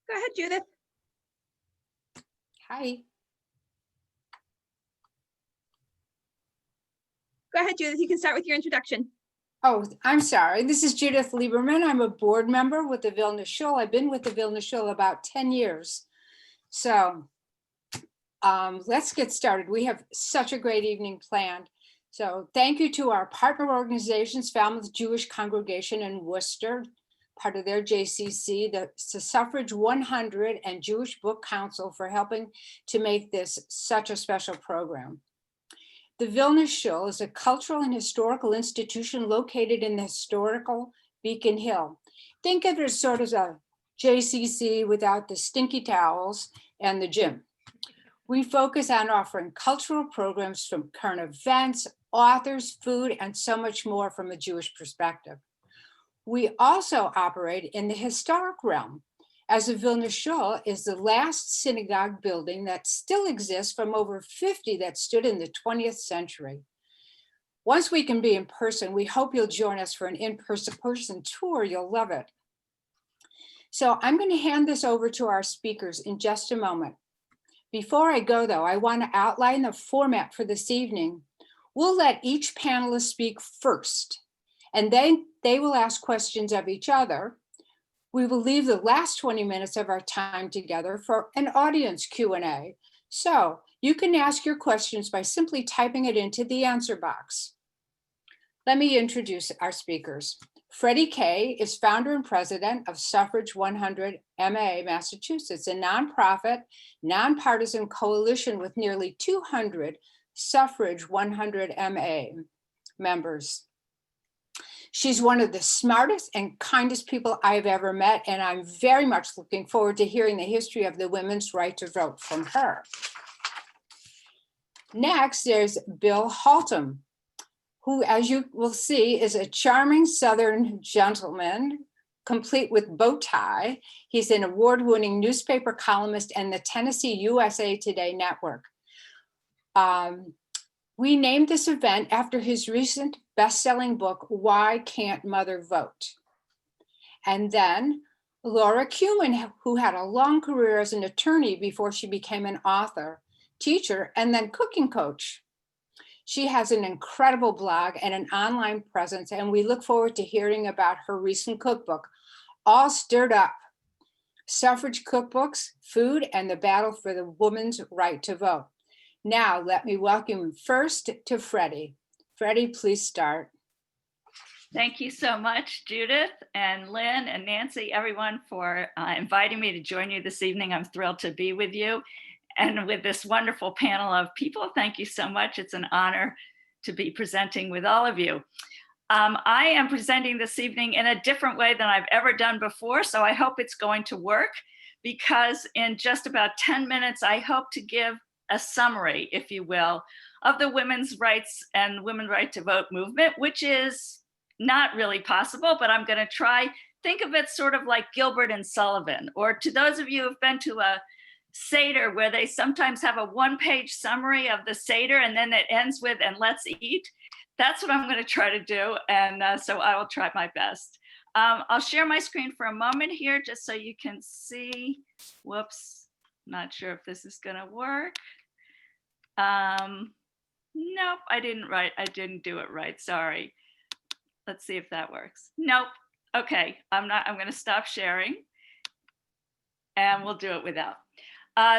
Go ahead, Judith. Hi. Go ahead, Judith. You can start with your introduction. Oh, I'm sorry. This is Judith Lieberman. I'm a board member with the Vilna Shul. I've been with the Vilna Shul about 10 years. So let's get started. We have such a great evening planned. So thank you to our partner organizations, Falmouth Jewish Congregation in Worcester, part of their JCC, the Suffrage 100 and Jewish Book Council for helping to make this such a special program. The Vilna Shul is a cultural and historical institution located in the historical Beacon Hill. Think of it as sort of a JCC without the stinky towels and the gym. We focus on offering cultural programs from current events, authors, food, and so much more from a Jewish perspective. We also operate in the historic realm, as the Vilna Shul is the last synagogue building that still exists from over 50 that stood in the 20th century. Once we can be in person, we hope you'll join us for an in-person tour. You'll love it. So I'm going to hand this over to our speakers in just a moment. Before I go, though, I want to outline the format for this evening. We'll let each panelist speak first, and then they will ask questions of each other. We will leave the last 20 minutes of our time together for an audience Q&A. So you can ask your questions by simply typing it into the answer box. Let me introduce our speakers. Freddie K is founder and president of Suffrage 100 MA Massachusetts, a nonprofit, nonpartisan coalition with nearly 200 Suffrage 100 MA members. She's one of the smartest and kindest people I've ever met, and I'm very much looking forward to hearing the history of the women's right to vote from her. Next, there's Bill Haltom, who, as you will see, is a charming Southern gentleman, complete with bow tie. He's an award-winning newspaper columnist and the Tennessee USA Today network. We named this event after his recent best-selling book, Why Can't Mother Vote? And then Laura Kumin, who had a long career as an attorney before she became an author, teacher, and then cooking coach. She has an incredible blog and an online presence, and we look forward to hearing about her recent cookbook, All Stirred Up: Suffrage Cookbooks, Food, and the Battle for the Woman's Right to Vote. Now, let me welcome first to Freddie. Freddie, please start. Thank you so much, Judith and Lynn and Nancy, everyone, for inviting me to join you this evening. I'm thrilled to be with you and with this wonderful panel of people. Thank you so much. It's an honor to be presenting with all of you. I am presenting this evening in a different way than I've ever done before, so I hope it's going to work, because in just about 10 minutes, I hope to give a summary, if you will, of the women's rights and women's right to vote movement, which is not really possible, but I'm going to try. Think of it sort of like Gilbert and Sullivan, or to those of you who've been to a Seder where they sometimes have a one-page summary of the Seder and then it ends with, and let's eat. That's what I'm going to try to do. And so I will try my best. I'll share my screen for a moment here just so you can see. Whoops, not sure if this is going to work. Nope, I didn't do it right. Sorry. Let's see if that works. Nope. Okay, I'm going to stop sharing and we'll do it without.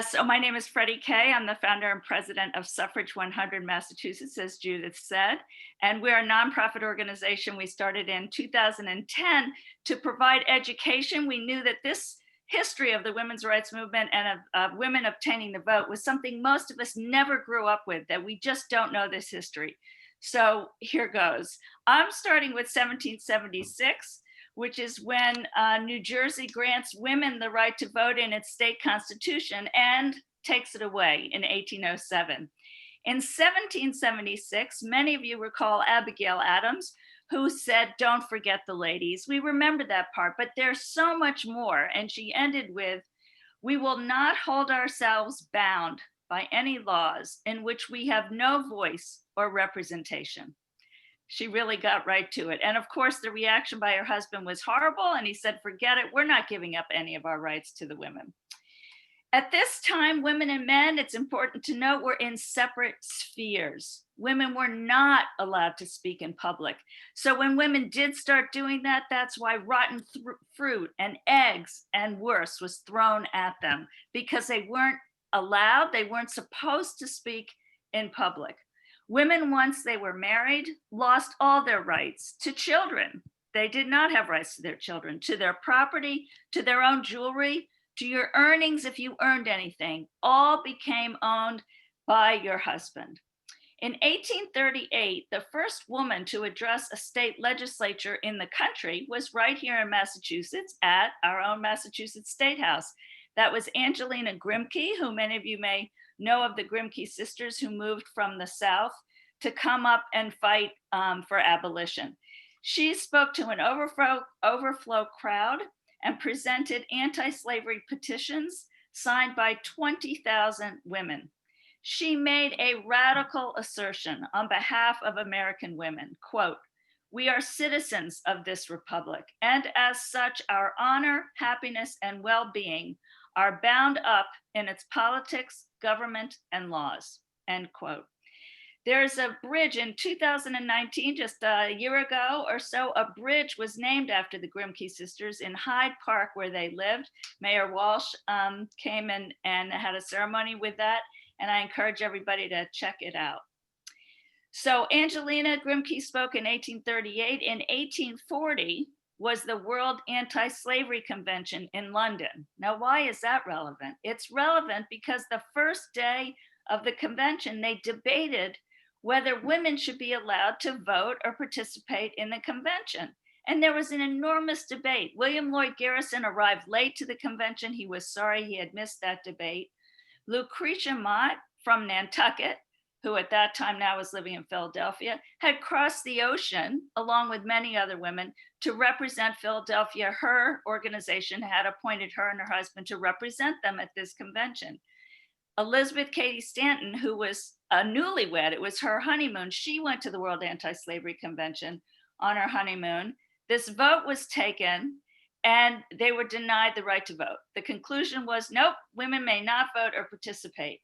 So my name is Freddie K. I'm the founder and president of Suffrage 100 Massachusetts, as Judith said. And we're a nonprofit organization. We started in 2010 to provide education. We knew that this history of the women's rights movement and of women obtaining the vote was something most of us never grew up with, that we just don't know this history. So here goes. I'm starting with 1776, which is when New Jersey grants women the right to vote in its state constitution and takes it away in 1807. In 1776, many of you recall Abigail Adams, who said, "Don't forget the ladies." We remember that part, but there's so much more. And she ended with, "We will not hold ourselves bound by any laws in which we have no voice or representation." She really got right to it. And of course, the reaction by her husband was horrible. And he said, "Forget it. We're not giving up any of our rights to the women." At this time, women and men, it's important to note, were in separate spheres. Women were not allowed to speak in public. So when women did start doing that, that's why rotten fruit and eggs and worse was thrown at them, because they weren't allowed, they weren't supposed to speak in public. Women, once they were married, lost all their rights to children. They did not have rights to their children, to their property, to their own jewelry, to your earnings if you earned anything. All became owned by your husband. In 1838, the first woman to address a state legislature in the country was right here in Massachusetts at our own Massachusetts State House. That was Angelina Grimke, who many of you may know of, the Grimke sisters who moved from the South to come up and fight for abolition. She spoke to an overflow crowd and presented anti-slavery petitions signed by 20,000 women. She made a radical assertion on behalf of American women, quote, "We are citizens of this republic, and as such, our honor, happiness, and well-being are bound up in its politics, government, and laws," end quote. There's a bridge in 2019, just a year ago or so, a bridge was named after the Grimke sisters in Hyde Park where they lived. Mayor Walsh came and had a ceremony with that, and I encourage everybody to check it out. So Angelina Grimke spoke in 1838. In 1840 was the World Anti-Slavery Convention in London. Now, why is that relevant? It's relevant because the first day of the convention, they debated whether women should be allowed to vote or participate in the convention. And there was an enormous debate. William Lloyd Garrison arrived late to the convention. He was sorry he had missed that debate. Lucretia Mott from Nantucket, who at that time now was living in Philadelphia, had crossed the ocean along with many other women to represent Philadelphia. Her organization had appointed her and her husband to represent them at this convention. Elizabeth Cady Stanton, who was a newlywed, it was her honeymoon. She went to the World Anti-Slavery Convention on her honeymoon. This vote was taken and they were denied the right to vote. The conclusion was, nope, women may not vote or participate.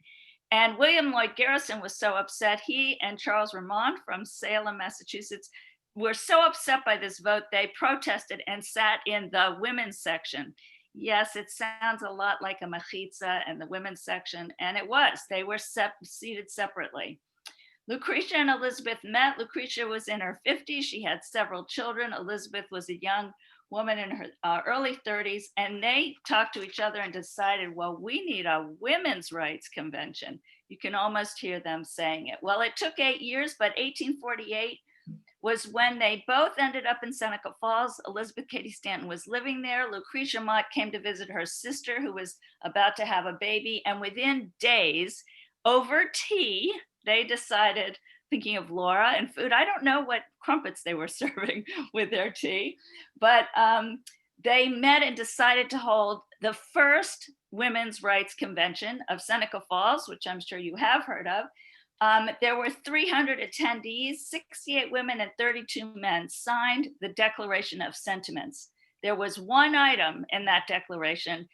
And William Lloyd Garrison was so upset. He and Charles Ramond from Salem, Massachusetts, were so upset by this vote, they protested and sat in the women's section. Yes, it sounds a lot like a machitza and the women's section, and it was. They were seated separately. Lucretia and Elizabeth met. Lucretia was in her 50s. She had several children. Elizabeth was a young woman in her early 30s, and they talked to each other and decided, well, we need a women's rights convention. You can almost hear them saying it. Well, it took 8 years, but 1848 was when they both ended up in Seneca Falls. Elizabeth Cady Stanton was living there. Lucretia Mott came to visit her sister who was about to have a baby. And within days, over tea, they decided, thinking of Laura and food, I don't know what crumpets they were serving with their tea, but they met and decided to hold the first women's rights convention of Seneca Falls, which I'm sure you have heard of. There were 300 attendees, 68 women and 32 men signed the Declaration of Sentiments. There was one item in that Declaration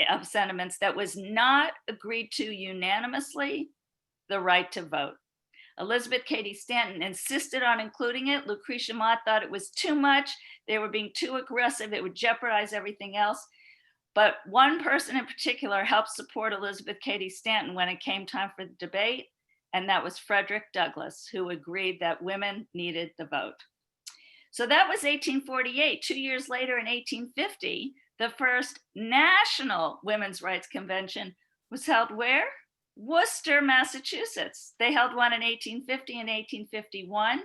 of Sentiments that was not agreed to unanimously, the right to vote. Elizabeth Cady Stanton insisted on including it. Lucretia Mott thought it was too much. They were being too aggressive. It would jeopardize everything else. But one person in particular helped support Elizabeth Cady Stanton when it came time for the debate. And that was Frederick Douglass, who agreed that women needed the vote. So that was 1848. 2 years later, in 1850, the first National Women's Rights Convention was held where? Worcester, Massachusetts. They held one in 1850 and 1851.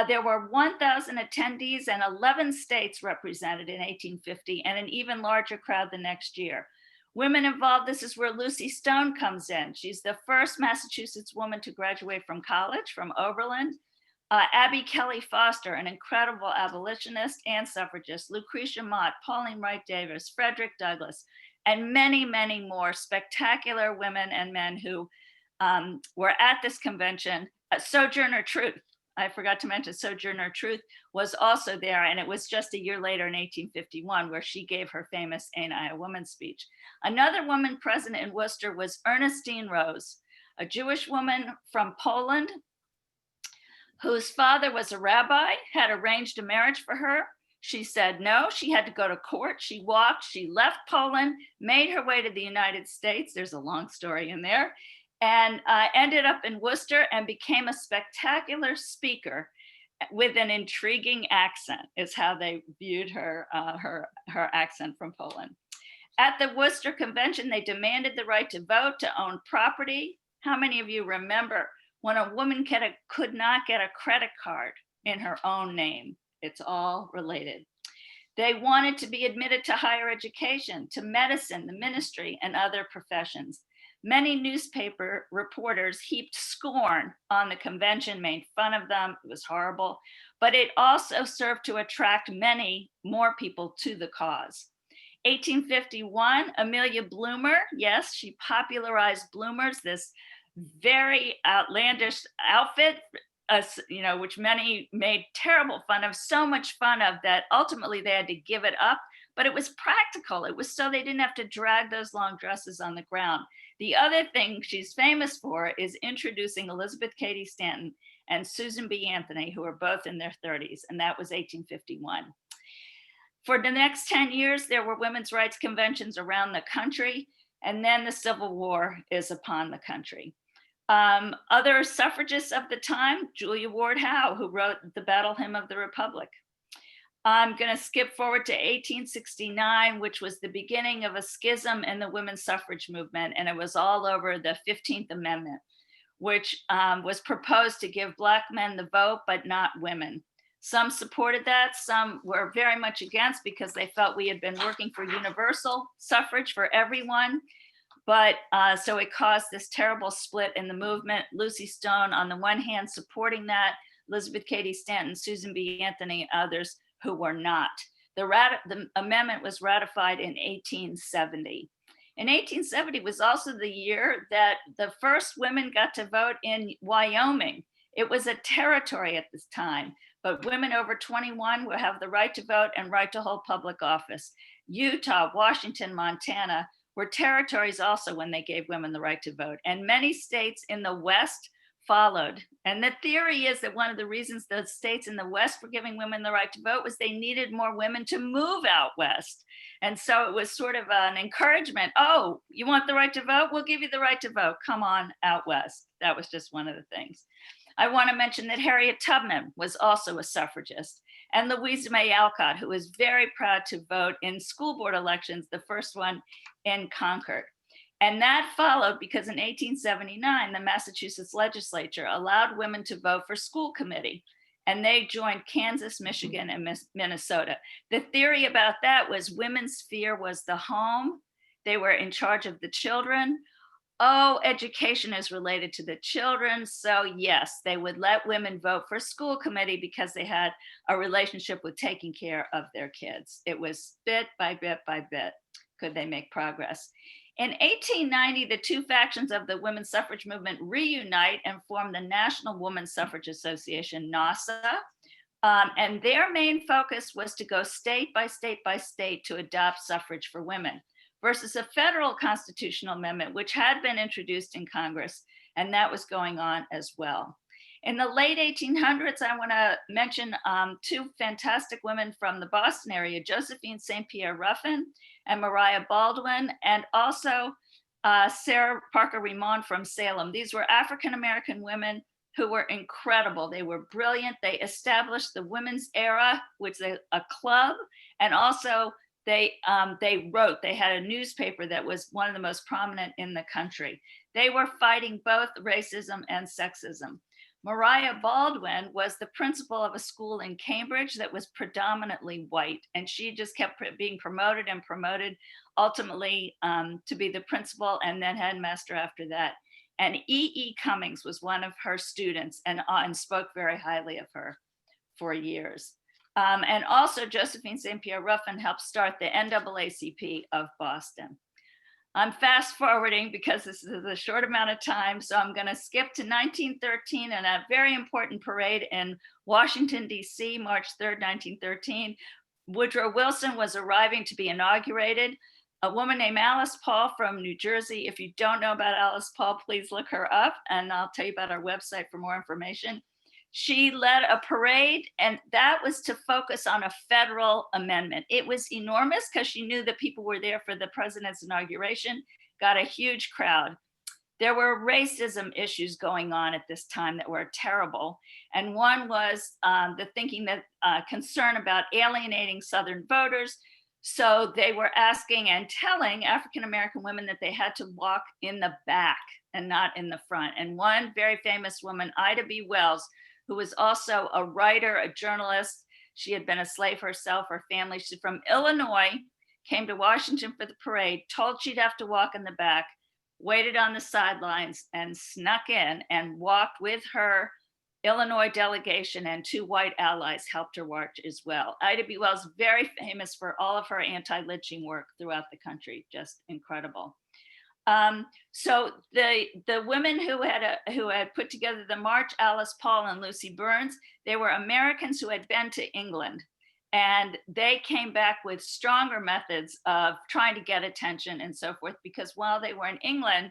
There were 1,000 attendees and 11 states represented in 1850, and an even larger crowd the next year. Women involved, this is where Lucy Stone comes in. She's the first Massachusetts woman to graduate from college, from Oberlin. Abby Kelly Foster, an incredible abolitionist and suffragist. Lucretia Mott, Pauline Wright Davis, Frederick Douglass, and many, many more spectacular women and men who were at this convention. Sojourner Truth, I forgot to mention, Sojourner Truth was also there, and it was just a year later in 1851 where she gave her famous Ain't I a Woman speech. Another woman present in Worcester was Ernestine Rose, a Jewish woman from Poland whose father was a rabbi, had arranged a marriage for her. She said no, she had to go to court. She walked, she left Poland, made her way to the United States. There's a long story in there. And ended up in Worcester and became a spectacular speaker with an intriguing accent, is how they viewed her, her accent from Poland. At the Worcester Convention, they demanded the right to vote, to own property. How many of you remember when a woman could not get a credit card in her own name? It's all related. They wanted to be admitted to higher education, to medicine, the ministry, and other professions. Many newspaper reporters heaped scorn on the convention, made fun of them. It was horrible, but it also served to attract many more people to the cause. 1851, Amelia Bloomer, yes, she popularized bloomers, this very outlandish outfit, which many made terrible fun of, so much fun of that ultimately they had to give it up, but it was practical. It was so they didn't have to drag those long dresses on the ground. The other thing she's famous for is introducing Elizabeth Cady Stanton and Susan B. Anthony, who were both in their 30s, and that was 1851. For the next 10 years, there were women's rights conventions around the country, and then the Civil War is upon the country. Other suffragists of the time, Julia Ward Howe, who wrote the Battle Hymn of the Republic. I'm going to skip forward to 1869, which was the beginning of a schism in the women's suffrage movement, and it was all over the 15th Amendment, which was proposed to give Black men the vote, but not women. Some supported that, some were very much against because they felt we had been working for universal suffrage for everyone. But so it caused this terrible split in the movement. Lucy Stone, on the one hand, supporting that, Elizabeth Cady Stanton, Susan B. Anthony, others who were not. The amendment was ratified in 1870. In 1870 was also the year that the first women got to vote in Wyoming. It was a territory at this time, but women over 21 will have the right to vote and right to hold public office. Utah, Washington, Montana were territories also when they gave women the right to vote, and many states in the West followed. And the theory is that one of the reasons those states in the West were giving women the right to vote was they needed more women to move out West. And so it was sort of an encouragement. Oh, you want the right to vote? We'll give you the right to vote. Come on out West. That was just one of the things. I want to mention that Harriet Tubman was also a suffragist, and Louisa May Alcott, who was very proud to vote in school board elections, the first one in Concord. And that followed because in 1879, the Massachusetts legislature allowed women to vote for school committee, and they joined Kansas, Michigan, and Minnesota. The theory about that was women's sphere was the home. They were in charge of the children. Oh, education is related to the children. So yes, they would let women vote for school committee because they had a relationship with taking care of their kids. It was bit by bit by bit, could they make progress. In 1890, the two factions of the women's suffrage movement reunite and form the National Women's Suffrage Association, NASA. And their main focus was to go state by state by state to adopt suffrage for women, versus a federal constitutional amendment, which had been introduced in Congress, and that was going on as well. In the late 1800s, I want to mention two fantastic women from the Boston area, Josephine St. Pierre Ruffin and Mariah Baldwin, and also Sarah Parker Remond from Salem. These were African-American women who were incredible. They were brilliant. They established the Women's Era, which is a club, and also they wrote, they had a newspaper that was one of the most prominent in the country. They were fighting both racism and sexism. Mariah Baldwin was the principal of a school in Cambridge that was predominantly white, and she just kept being promoted and promoted, ultimately to be the principal and then headmaster after that. And E.E. Cummings was one of her students and spoke very highly of her for years. And also Josephine St. Pierre Ruffin helped start the NAACP of Boston. I'm fast forwarding because this is a short amount of time, so I'm going to skip to 1913 and a very important parade in Washington, D.C., March 3rd, 1913. Woodrow Wilson was arriving to be inaugurated. A woman named Alice Paul from New Jersey. If you don't know about Alice Paul, please look her up, and I'll tell you about our website for more information. She led a parade, and that was to focus on a federal amendment. It was enormous because she knew that people were there for the president's inauguration, got a huge crowd. there were racism issues going on at this time that were terrible. And one was the thinking that concern about alienating Southern voters. So they were asking and telling African-American women that they had to walk in the back and not in the front. And one very famous woman, Ida B. Wells, who was also a writer, a journalist, she had been a slave herself, her family, she's from Illinois, came to Washington for the parade, told she'd have to walk in the back, waited on the sidelines and snuck in and walked with her Illinois delegation, and 2 white allies helped her march as well. Ida B. Wells, very famous for all of her anti-lynching work throughout the country, just incredible. So the women who had put together the march, Alice Paul and Lucy Burns, they were Americans who had been to England, and they came back with stronger methods of trying to get attention and so forth, because while they were in England,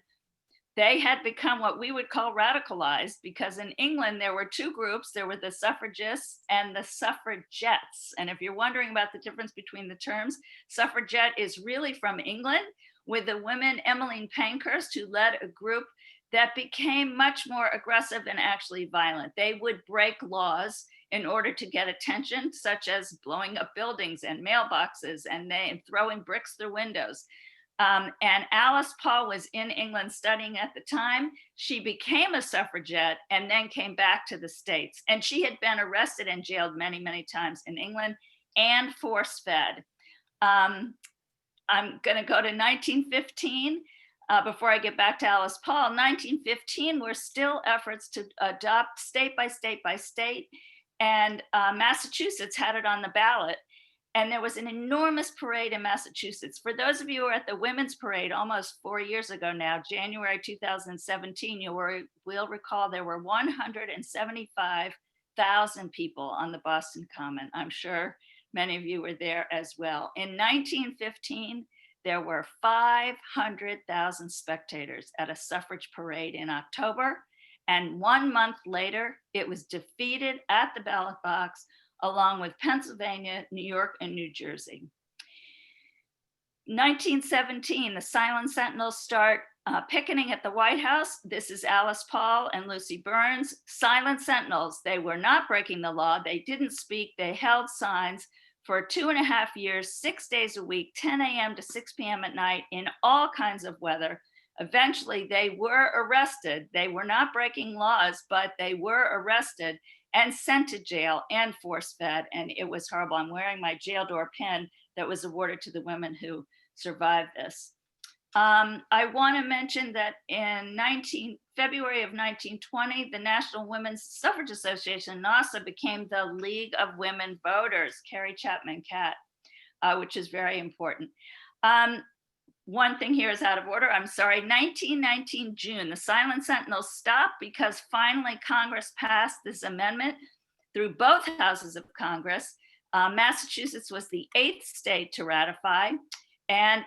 they had become what we would call radicalized, because in England, there were 2 groups. There were the suffragists and the suffragettes. And if you're wondering about the difference between the terms, suffragette is really from England, with the women, Emmeline Pankhurst, who led a group that became much more aggressive and actually violent. They would break laws in order to get attention, such as blowing up buildings and mailboxes and throwing bricks through windows. And Alice Paul was in England studying at the time. She became a suffragette and then came back to the States. And she had been arrested and jailed many, many times in England and force-fed. I'm going to go to 1915 before I get back to Alice Paul. 1915 were still efforts to adopt state by state by state. And Massachusetts had it on the ballot. And there was an enormous parade in Massachusetts. For those of you who were at the Women's Parade almost 4 years ago now, January 2017, you will recall there were 175,000 people on the Boston Common. I'm sure many of you were there as well. In 1915, there were 500,000 spectators at a suffrage parade in October. And 1 month later, it was defeated at the ballot box, along with Pennsylvania, New York, and New Jersey. 1917, the Silent Sentinels start picketing at the White House. This is Alice Paul and Lucy Burns. Silent Sentinels, they were not breaking the law. They didn't speak. They held signs for 2.5 years, 6 days a week, 10 a.m. to 6 p.m. at night in all kinds of weather. Eventually, they were arrested. They were not breaking laws, but they were arrested and sent to jail and force-fed, and it was horrible. I'm wearing my jail door pin that was awarded to the women who survived this. I want to mention that in February of 1920, the National Women's Suffrage Association, NASA, became the League of Women Voters, Carrie Chapman Catt, which is very important. One thing here is out of order. I'm sorry. 1919 June, the Silent Sentinels stopped because finally Congress passed this amendment through both houses of Congress. Massachusetts was the 8th state to ratify, and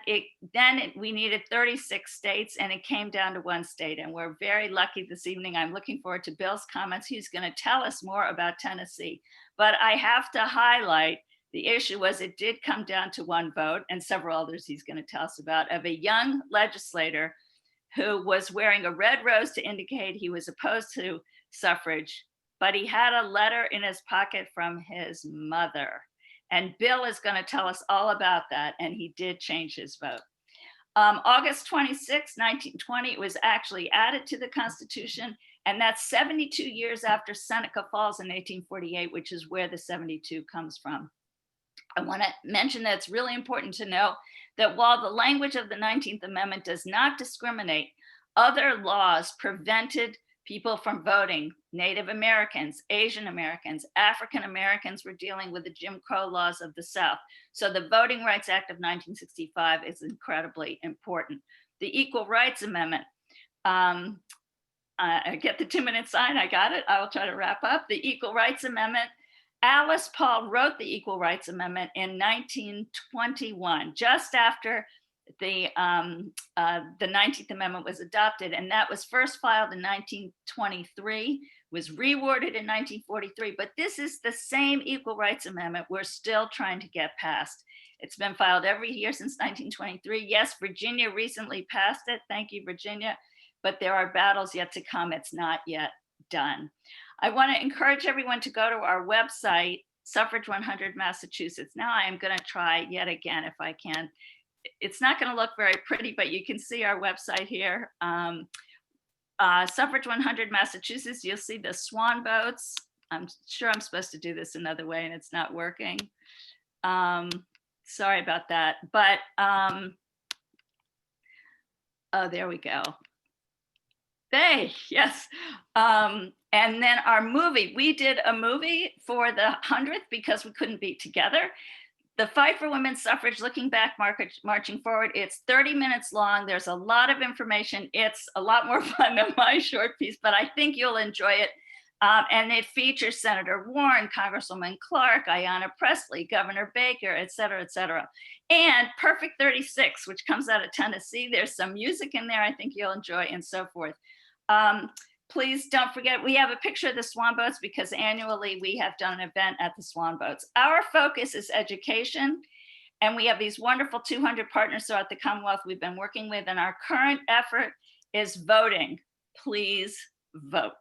we needed 36 states, and it came down to 1 state. And we're very lucky this evening. I'm looking forward to Bill's comments. He's going to tell us more about Tennessee. But I have to highlight, the issue was it did come down to 1 vote, and several others he's going to tell us about, of a young legislator who was wearing a red rose to indicate he was opposed to suffrage, but he had a letter in his pocket from his mother. And Bill is going to tell us all about that, and he did change his vote. August 26, 1920, it was actually added to the Constitution, and that's 72 years after Seneca Falls in 1848, which is where the 72 comes from. I want to mention that it's really important to know that while the language of the 19th Amendment does not discriminate, other laws prevented people from voting. Native Americans, Asian Americans, African Americans were dealing with the Jim Crow laws of the South. So the Voting Rights Act of 1965 is incredibly important. The Equal Rights Amendment, I get the 2-minute sign, I got it. I will try to wrap up. The Equal Rights Amendment, Alice Paul wrote the Equal Rights Amendment in 1921, just after the 19th Amendment was adopted, and that was first filed in 1923, was reworded in 1943, but this is the same Equal Rights Amendment we're still trying to get passed. It's been filed every year since 1923. Yes, Virginia recently passed it. Thank you, Virginia. but there are battles yet to come. It's not yet done. I want to encourage everyone to go to our website, Suffrage 100 Massachusetts. Now I am going to try yet again if I can. It's not going to look very pretty, but you can see our website here. Suffrage 100 Massachusetts, you'll see the swan boats. I'm sure I'm supposed to do this another way and it's not working. Sorry about that, but oh, there we go. Yes. And then our movie, we did a movie for the 100th because we couldn't be together. The Fight for Women's Suffrage, Looking Back, Marching Forward. It's 30 minutes long. There's a lot of information. It's a lot more fun than my short piece, but I think you'll enjoy it. And it features Senator Warren, Congresswoman Clark, Ayanna Pressley, Governor Baker, et cetera, and Perfect 36, which comes out of Tennessee. There's some music in there I think you'll enjoy, and so forth. Please don't forget, we have a picture of the swan boats because annually we have done an event at the swan boats. Our focus is education, and we have these wonderful 200 partners throughout the Commonwealth we've been working with, and our current effort is voting. Please vote.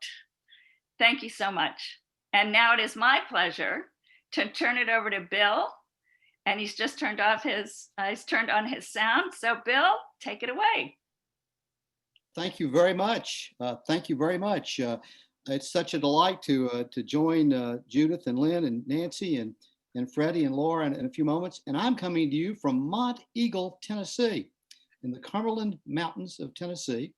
Thank you so much. And now it is my pleasure to turn it over to Bill, and he's just turned on his sound. So Bill, take it away. Thank you very much. Thank you very much. It's such a delight to join Judith and Lynn and Nancy and Freddie and Laura in a few moments. And I'm coming to you from Mont Eagle, Tennessee, in the Cumberland Mountains of Tennessee,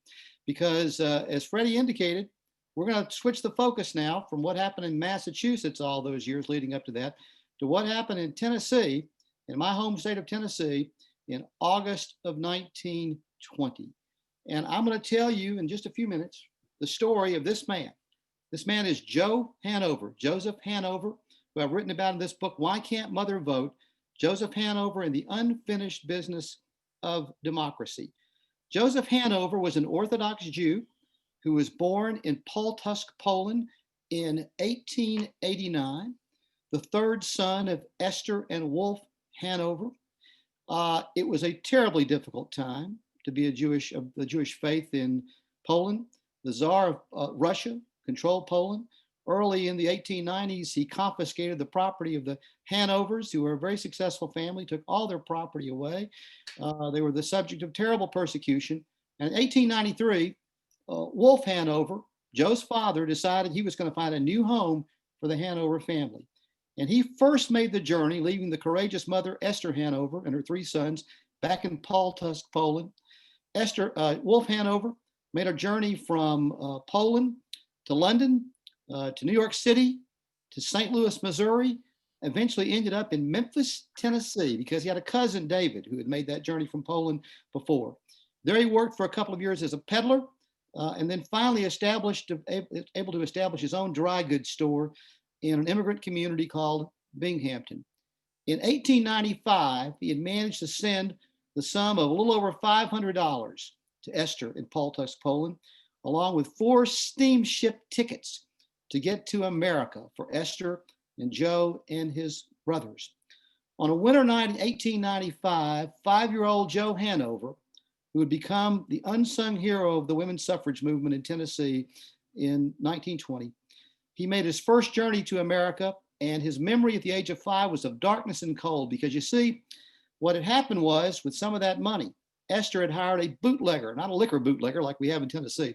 because as Freddie indicated, we're going to switch the focus now from what happened in Massachusetts all those years leading up to that to what happened in Tennessee, in my home state of Tennessee, in August of 1920. And I'm going to tell you in just a few minutes the story of this man. This man is Joe Hanover, Joseph Hanover, who I've written about in this book, Why Can't Mother Vote? Joseph Hanover and the Unfinished Business of Democracy. Joseph Hanover was an Orthodox Jew who was born in Pultusk, Poland in 1889, the third son of Esther and Wolf Hanover. It was a terribly difficult time to be of the Jewish faith in Poland. The Tsar of Russia controlled Poland. Early in the 1890s, he confiscated the property of the Hanovers, who were a very successful family, took all their property away. They were the subject of terrible persecution. And in 1893, Wolf Hanover, Joe's father, decided he was going to find a new home for the Hanover family. And he first made the journey, leaving the courageous mother, Esther Hanover, and her three sons back in Pultusk, Poland. Wolf Hanover made a journey from Poland to London, to New York City, to St. Louis, Missouri, eventually ended up in Memphis, Tennessee, because he had a cousin, David, who had made that journey from Poland before. There he worked for a couple of years as a peddler, and then finally able to establish his own dry goods store in an immigrant community called Binghamton. In 1895, he had managed to send the sum of a little over $500 to Esther in Pultusk, Poland, along with 4 steamship tickets to get to America for Esther and Joe and his brothers. On a winter night in 1895, 5-year-old Joe Hanover, who had become the unsung hero of the women's suffrage movement in Tennessee in 1920, he made his first journey to America, and his memory at the age of 5 was of darkness and cold, because you see, what had happened was, with some of that money, Esther had hired a bootlegger, not a liquor bootlegger like we have in Tennessee,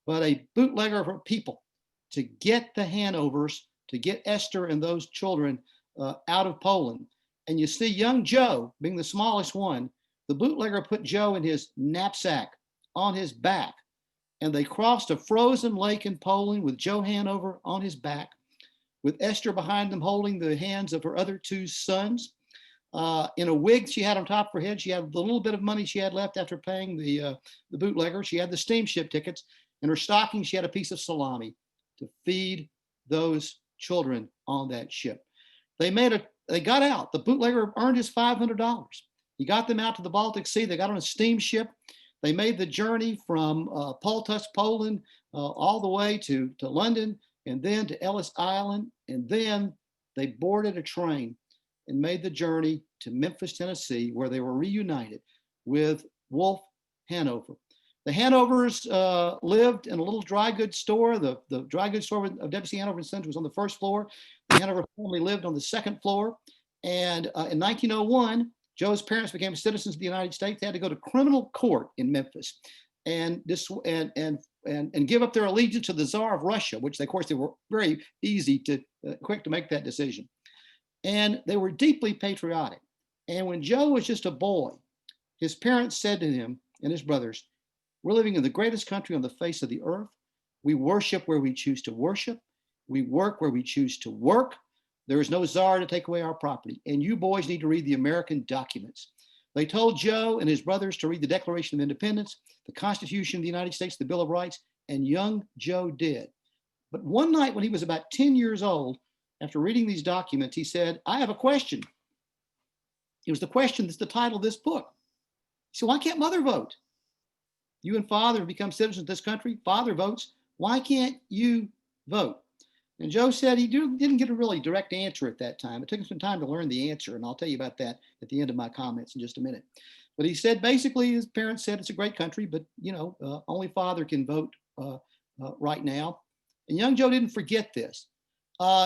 but a bootlegger for people to get the Hanovers, to get Esther and those children out of Poland. And you see young Joe, being the smallest one, the bootlegger put Joe in his knapsack on his back, and they crossed a frozen lake in Poland with Joe Hanover on his back, with Esther behind them holding the hands of her other 2 sons. In a wig she had on top of her head. She had the little bit of money she had left after paying the bootlegger. She had the steamship tickets. In her stocking, she had a piece of salami to feed those children on that ship. They got out. The bootlegger earned his $500. He got them out to the Baltic Sea. They got on a steamship. They made the journey from Pultusk, Poland, all the way to London, and then to Ellis Island. And then they boarded a train and made the journey to Memphis, Tennessee, where they were reunited with Wolf Hanover. The Hanovers lived in a little dry goods store. The dry goods store of W.C. Hanover and Sons was on the first floor. The Hanover family lived on the second floor. And in 1901, Joe's parents became citizens of the United States. They had to go to criminal court in Memphis and give up their allegiance to the Tsar of Russia, which of course they were very quick to make that decision. And they were deeply patriotic. And when Joe was just a boy, his parents said to him and his brothers, "We're living in the greatest country on the face of the earth. We worship where we choose to worship. We work where we choose to work. There is no czar to take away our property. And you boys need to read the American documents." They told Joe and his brothers to read the Declaration of Independence, the Constitution of the United States, the Bill of Rights, and young Joe did. But one night when he was about 10 years old, after reading these documents, he said, "I have a question." It was the question that's the title of this book. He said, "Why can't mother vote? You and father have become citizens of this country. Father votes. Why can't you vote?" And Joe said he didn't get a really direct answer at that time. It took him some time to learn the answer, and I'll tell you about that at the end of my comments in just a minute. But he said basically his parents said it's a great country, but only father can vote right now. And young Joe didn't forget this.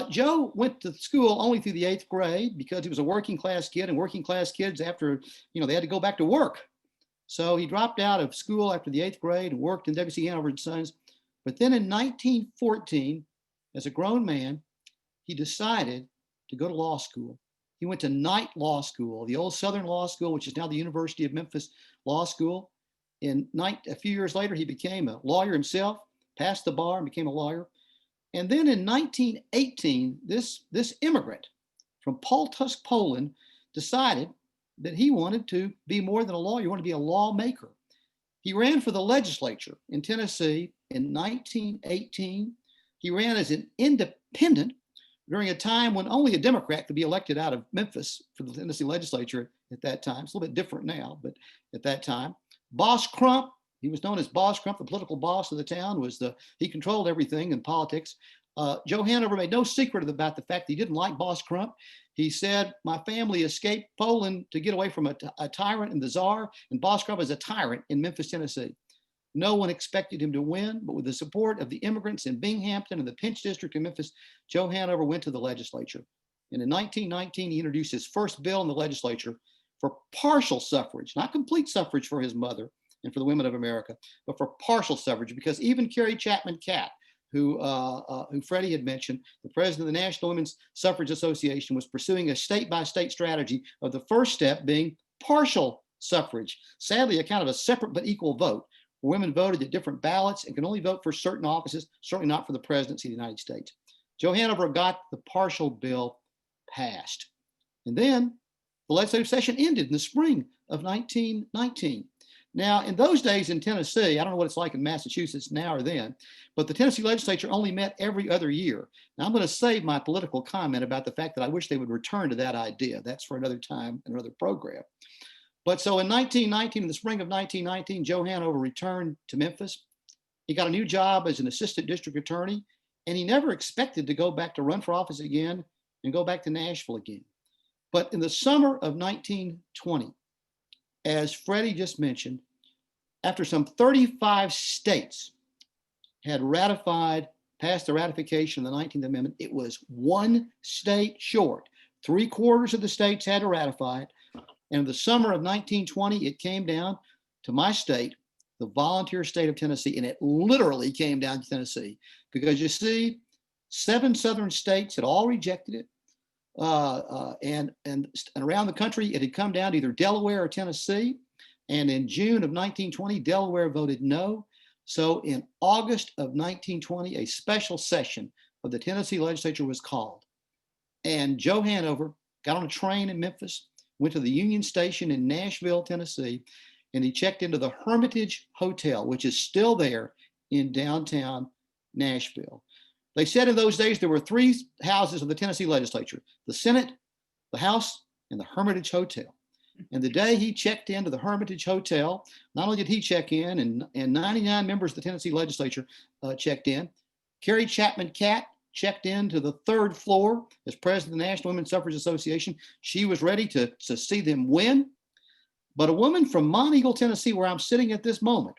Joe went to school only through the 8th grade because he was a working class kid, and working class kids after, they had to go back to work. So he dropped out of school after the 8th grade and worked in W.C. Hanover and Sons. But then in 1914, as a grown man, he decided to go to law school. He went to Knight Law School, the old Southern Law School, which is now the University of Memphis Law School. A few years later, he became a lawyer himself, passed the bar and became a lawyer. And then in 1918, this immigrant from Poltusk, Poland, decided that he wanted to be more than a lawyer, he wanted to be a lawmaker. He ran for the legislature in Tennessee in 1918. He ran as an independent during a time when only a Democrat could be elected out of Memphis for the Tennessee legislature at that time. It's a little bit different now, but at that time. Boss Crump, he was known as Boss Crump, the political boss of the town, he controlled everything in politics. Joe Hanover made no secret about the fact that he didn't like Boss Crump. He said, "My family escaped Poland to get away from a tyrant in the Tsar, and Boss Crump is a tyrant in Memphis, Tennessee." No one expected him to win, but with the support of the immigrants in Binghamton and the Pinch District in Memphis, Joe Hanover went to the legislature. And in 1919, he introduced his first bill in the legislature for partial suffrage, not complete suffrage for his mother and for the women of America, but for partial suffrage, because even Carrie Chapman Catt, who Freddie had mentioned, the president of the National Women's Suffrage Association, was pursuing a state-by-state strategy of the first step being partial suffrage. Sadly, a kind of a separate but equal vote. Women voted at different ballots and can only vote for certain offices, certainly not for the presidency of the United States. Joe Hanover got the partial bill passed. And then the legislative session ended in the spring of 1919. Now, in those days in Tennessee, I don't know what it's like in Massachusetts now or then, but the Tennessee legislature only met every other year. Now, I'm going to save my political comment about the fact that I wish they would return to that idea. That's for another time, another program. But so in 1919, in the spring of 1919, Joe Hanover returned to Memphis. He got a new job as an assistant district attorney, and he never expected to go back to run for office again and go back to Nashville again. But in the summer of 1920, as Freddie just mentioned, after some 35 states had passed the ratification of the 19th Amendment, it was one state short. 3/4 of the states had to ratify it. And in the summer of 1920, it came down to my state, the volunteer state of Tennessee, and it literally came down to Tennessee because you see, 7 southern states had all rejected it. And around the country, it had come down to either Delaware or Tennessee. And in June of 1920, Delaware voted no. So in August of 1920, a special session of the Tennessee legislature was called. And Joe Hanover got on a train in Memphis, went to the Union Station in Nashville, Tennessee, and he checked into the Hermitage Hotel, which is still there in downtown Nashville. They said in those days there were 3 houses of the Tennessee legislature: the Senate, the House, and the Hermitage Hotel. And the day he checked into the Hermitage Hotel, not only did he check in, and 99 members of the Tennessee legislature checked in, Carrie Chapman Catt checked into the 3rd floor as president of the National Women's Suffrage Association. She was ready to see them win. But a woman from Monteagle, Tennessee, where I'm sitting at this moment,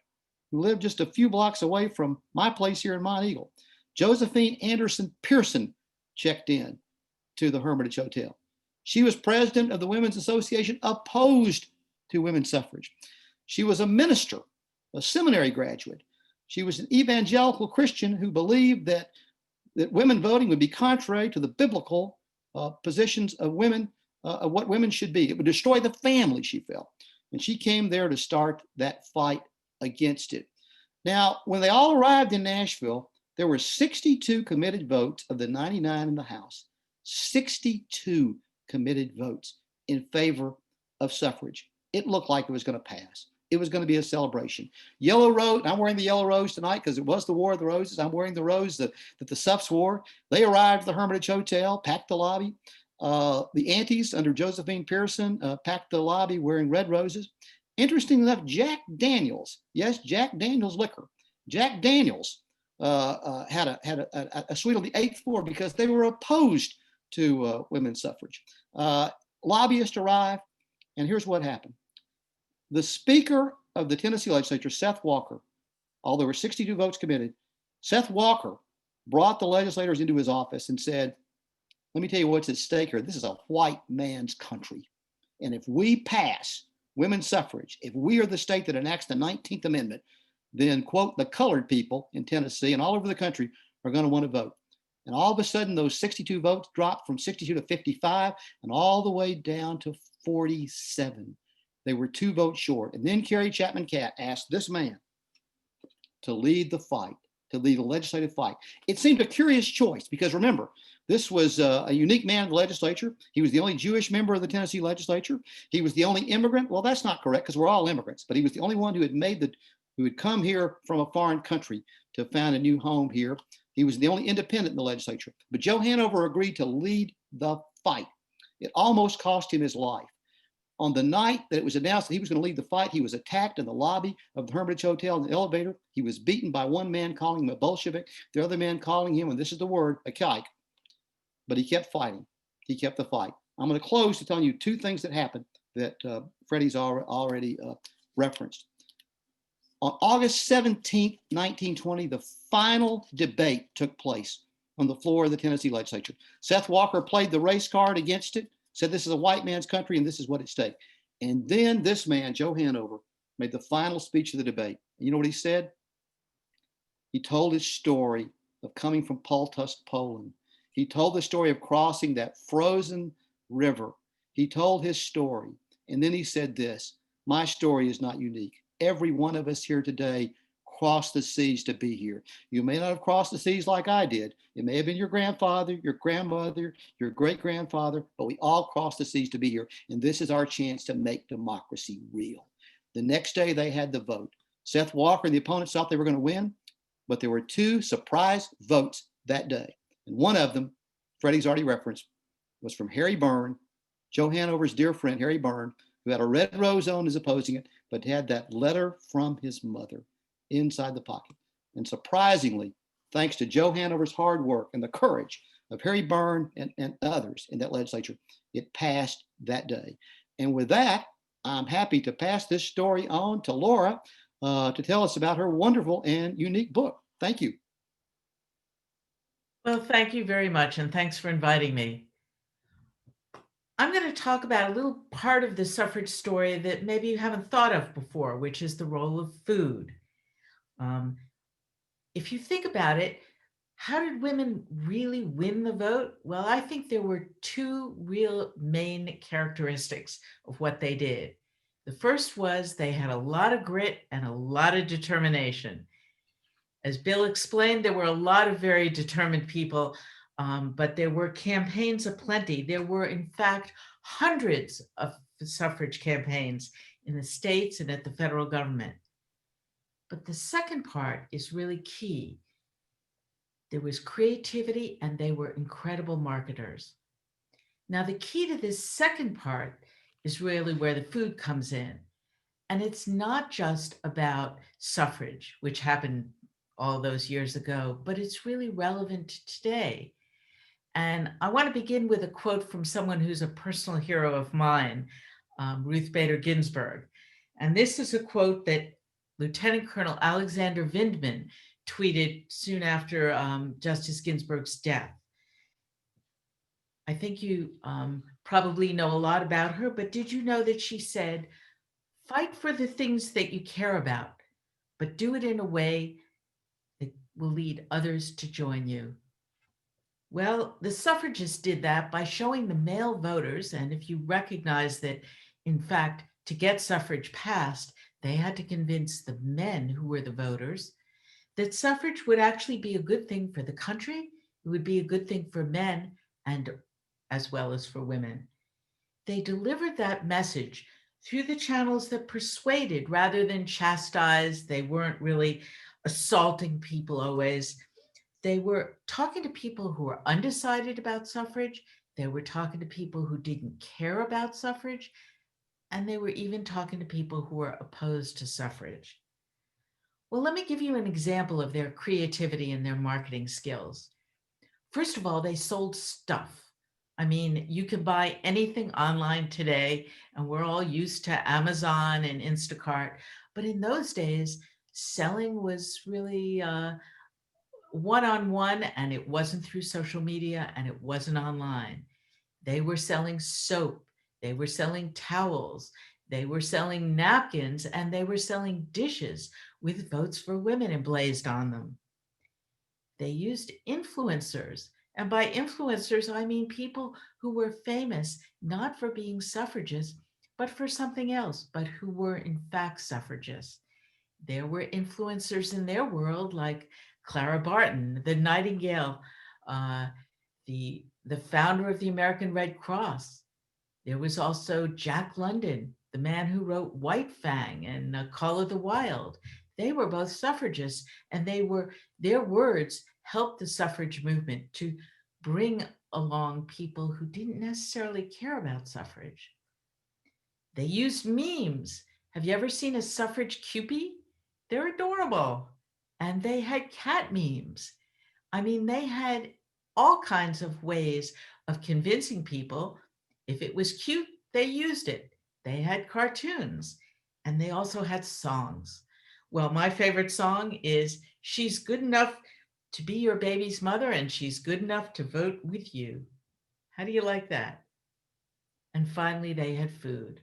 who lived just a few blocks away from my place here in Mont Eagle. Josephine Anderson Pearson checked in to the Hermitage Hotel. She was president of the Women's Association opposed to women's suffrage. She was a minister, a seminary graduate. She was an evangelical Christian who believed that women voting would be contrary to the biblical positions of women, of what women should be. It would destroy the family, she felt. And she came there to start that fight against it. Now, when they all arrived in Nashville, there were 62 committed votes of the 99 in the House. 62 committed votes in favor of suffrage. It looked like it was going to pass. It was going to be a celebration. Yellow rose, I'm wearing the yellow rose tonight because it was the War of the Roses. I'm wearing the rose that the Suffs wore. They arrived at the Hermitage Hotel, packed the lobby. The aunties under Josephine Pearson packed the lobby wearing red roses. Interesting enough, Jack Daniels, yes, Jack Daniels liquor. Jack Daniels had a suite on the 8th floor because they were opposed to women's suffrage. Lobbyists arrived, and here's what happened. The Speaker of the Tennessee Legislature, Seth Walker, although there were 62 votes committed, Seth Walker brought the legislators into his office and said, let me tell you what's at stake here. This is a white man's country. And if we pass women's suffrage, if we are the state that enacts the 19th Amendment, then, quote, the colored people in Tennessee and all over the country are going to want to vote. And all of a sudden, those 62 votes dropped from 62 to 55 and all the way down to 47. They were 2 votes short. And then Carrie Chapman Catt asked this man to lead the fight, to lead a legislative fight. It seemed a curious choice because remember, this was a unique man in the legislature. He was the only Jewish member of the Tennessee legislature. He was the only immigrant. Well, that's not correct because we're all immigrants, but he was the only one who had come here from a foreign country to found a new home here. He was the only independent in the legislature. But Joe Hanover agreed to lead the fight. It almost cost him his life. On the night that it was announced that he was going to lead the fight, he was attacked in the lobby of the Hermitage Hotel in the elevator. He was beaten by one man calling him a Bolshevik, the other man calling him, and this is the word, a kike. But he kept fighting. He kept the fight. I'm going to close to telling you 2 things that happened that Freddie's already referenced. On August 17th, 1920, the final debate took place on the floor of the Tennessee legislature. Seth Walker played the race card against it, said this is a white man's country and this is what at stake. And then this man, Joe Hanover, made the final speech of the debate. And you know what he said? He told his story of coming from Poltusk, Poland. He told the story of crossing that frozen river. He told his story. And then he said this, my story is not unique. Every one of us here today crossed the seas to be here. You may not have crossed the seas like I did. It may have been your grandfather, your grandmother, your great-grandfather, but we all crossed the seas to be here. And this is our chance to make democracy real. The next day they had the vote. Seth Walker and the opponents thought they were going to win, but there were 2 surprise votes that day. And one of them, Freddie's already referenced, was from Harry Byrne, Joe Hanover's dear friend, Harry Byrne, who had a red rose on as opposing it, but had that letter from his mother inside the pocket. And surprisingly, thanks to Joe Hanover's hard work and the courage of Harry Byrne and others in that legislature, it passed that day. And with that, I'm happy to pass this story on to Laura to tell us about her wonderful and unique book. Thank you. Well, thank you very much, and thanks for inviting me. I'm going to talk about a little part of the suffrage story that maybe you haven't thought of before, which is the role of food. If you think about it, how did women really win the vote? Well, I think there were 2 real main characteristics of what they did. The first was they had a lot of grit and a lot of determination. As Bill explained, there were a lot of very determined people, but there were campaigns aplenty. There were, in fact, hundreds of suffrage campaigns in the states and at the federal government. But the second part is really key. There was creativity and they were incredible marketers. Now, the key to this second part is really where the food comes in. And it's not just about suffrage, which happened all those years ago, but it's really relevant to today. And I want to begin with a quote from someone who's a personal hero of mine, Ruth Bader Ginsburg. And this is a quote that Lieutenant Colonel Alexander Vindman tweeted soon after Justice Ginsburg's death. I think you probably know a lot about her, but did you know that she said, "Fight for the things that you care about, but do it in a way that will lead others to join you"? Well, the suffragists did that by showing the male voters, and if you recognize that, in fact, to get suffrage passed, they had to convince the men who were the voters that suffrage would actually be a good thing for the country, it would be a good thing for men, and as well as for women. They delivered that message through the channels that persuaded rather than chastised. They weren't really assaulting people always. They were talking to people who were undecided about suffrage. They were talking to people who didn't care about suffrage. And they were even talking to people who were opposed to suffrage. Well, let me give you an example of their creativity and their marketing skills. First of all, they sold stuff. I mean, you can buy anything online today, and we're all used to Amazon and Instacart. But in those days, selling was really one-on-one, and it wasn't through social media, and it wasn't online. They were selling soap, they were selling towels, they were selling napkins, and they were selling dishes with votes for women emblazed on them. They used influencers. And by influencers, I mean people who were famous not for being suffragists, but for something else, but who were in fact suffragists. There were influencers in their world like Clara Barton, the Nightingale, the founder of the American Red Cross. There was also Jack London, the man who wrote White Fang and Call of the Wild. They were both suffragists, and their words helped the suffrage movement to bring along people who didn't necessarily care about suffrage. They used memes. Have you ever seen a suffrage Kewpie? They're adorable. And they had cat memes. I mean, they had all kinds of ways of convincing people. If it was cute, they used it. They had cartoons, and they also had songs. Well, my favorite song is "She's Good Enough to Be Your Baby's Mother, and She's Good Enough to Vote with You." How do you like that? And finally, they had food.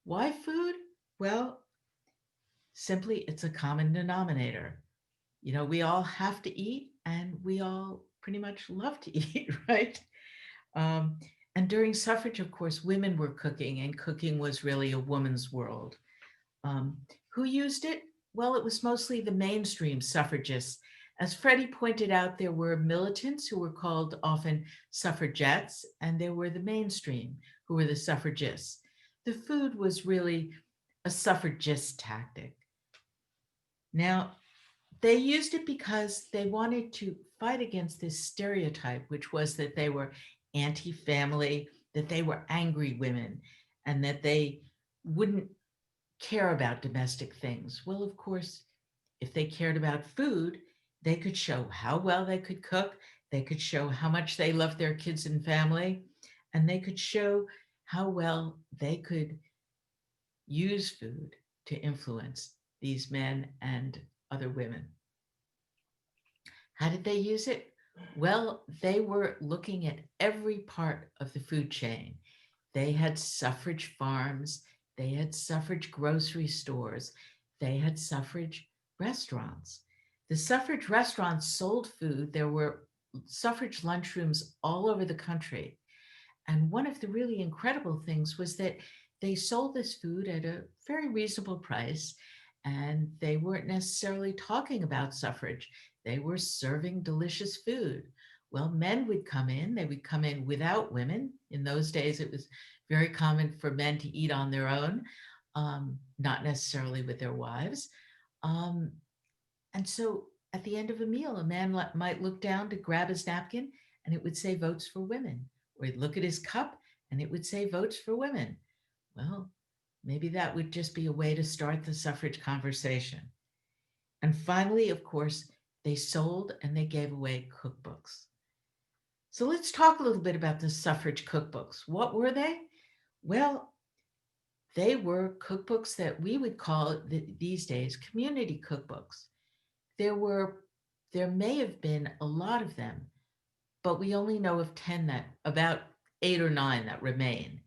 Why food? Well, simply it's a common denominator. You know, we all have to eat, and we all pretty much love to eat, right? And during suffrage, of course, women were cooking, and cooking was really a woman's world. Who used it? Well, it was mostly the mainstream suffragists. As Freddie pointed out, there were militants who were called often suffragettes, and there were the mainstream who were the suffragists. The food was really a suffragist tactic. Now, they used it because they wanted to fight against this stereotype, which was that they were anti-family, that they were angry women, and that they wouldn't care about domestic things. Well, of course, if they cared about food, they could show how well they could cook, they could show how much they loved their kids and family, and they could show how well they could use food to influence these men and other women. How did they use it? Well, they were looking at every part of the food chain. They had suffrage farms, they had suffrage grocery stores, they had suffrage restaurants. The suffrage restaurants sold food. There were suffrage lunchrooms all over the country. And one of the really incredible things was that they sold this food at a very reasonable price, and they weren't necessarily talking about suffrage. They were serving delicious food. Well, men would come in, they would come in without women. In those days, it was very common for men to eat on their own, not necessarily with their wives. And so at the end of a meal, a man might look down to grab his napkin, and it would say "Votes for Women." Or he'd look at his cup, and it would say "Votes for Women." Well, maybe that would just be a way to start the suffrage conversation. And finally, of course, they sold and they gave away cookbooks. So let's talk a little bit about the suffrage cookbooks. What were they? Well, they were cookbooks that we would call these days community cookbooks. There may have been a lot of them, but we only know of 10 that, about 8 or 9 that remain.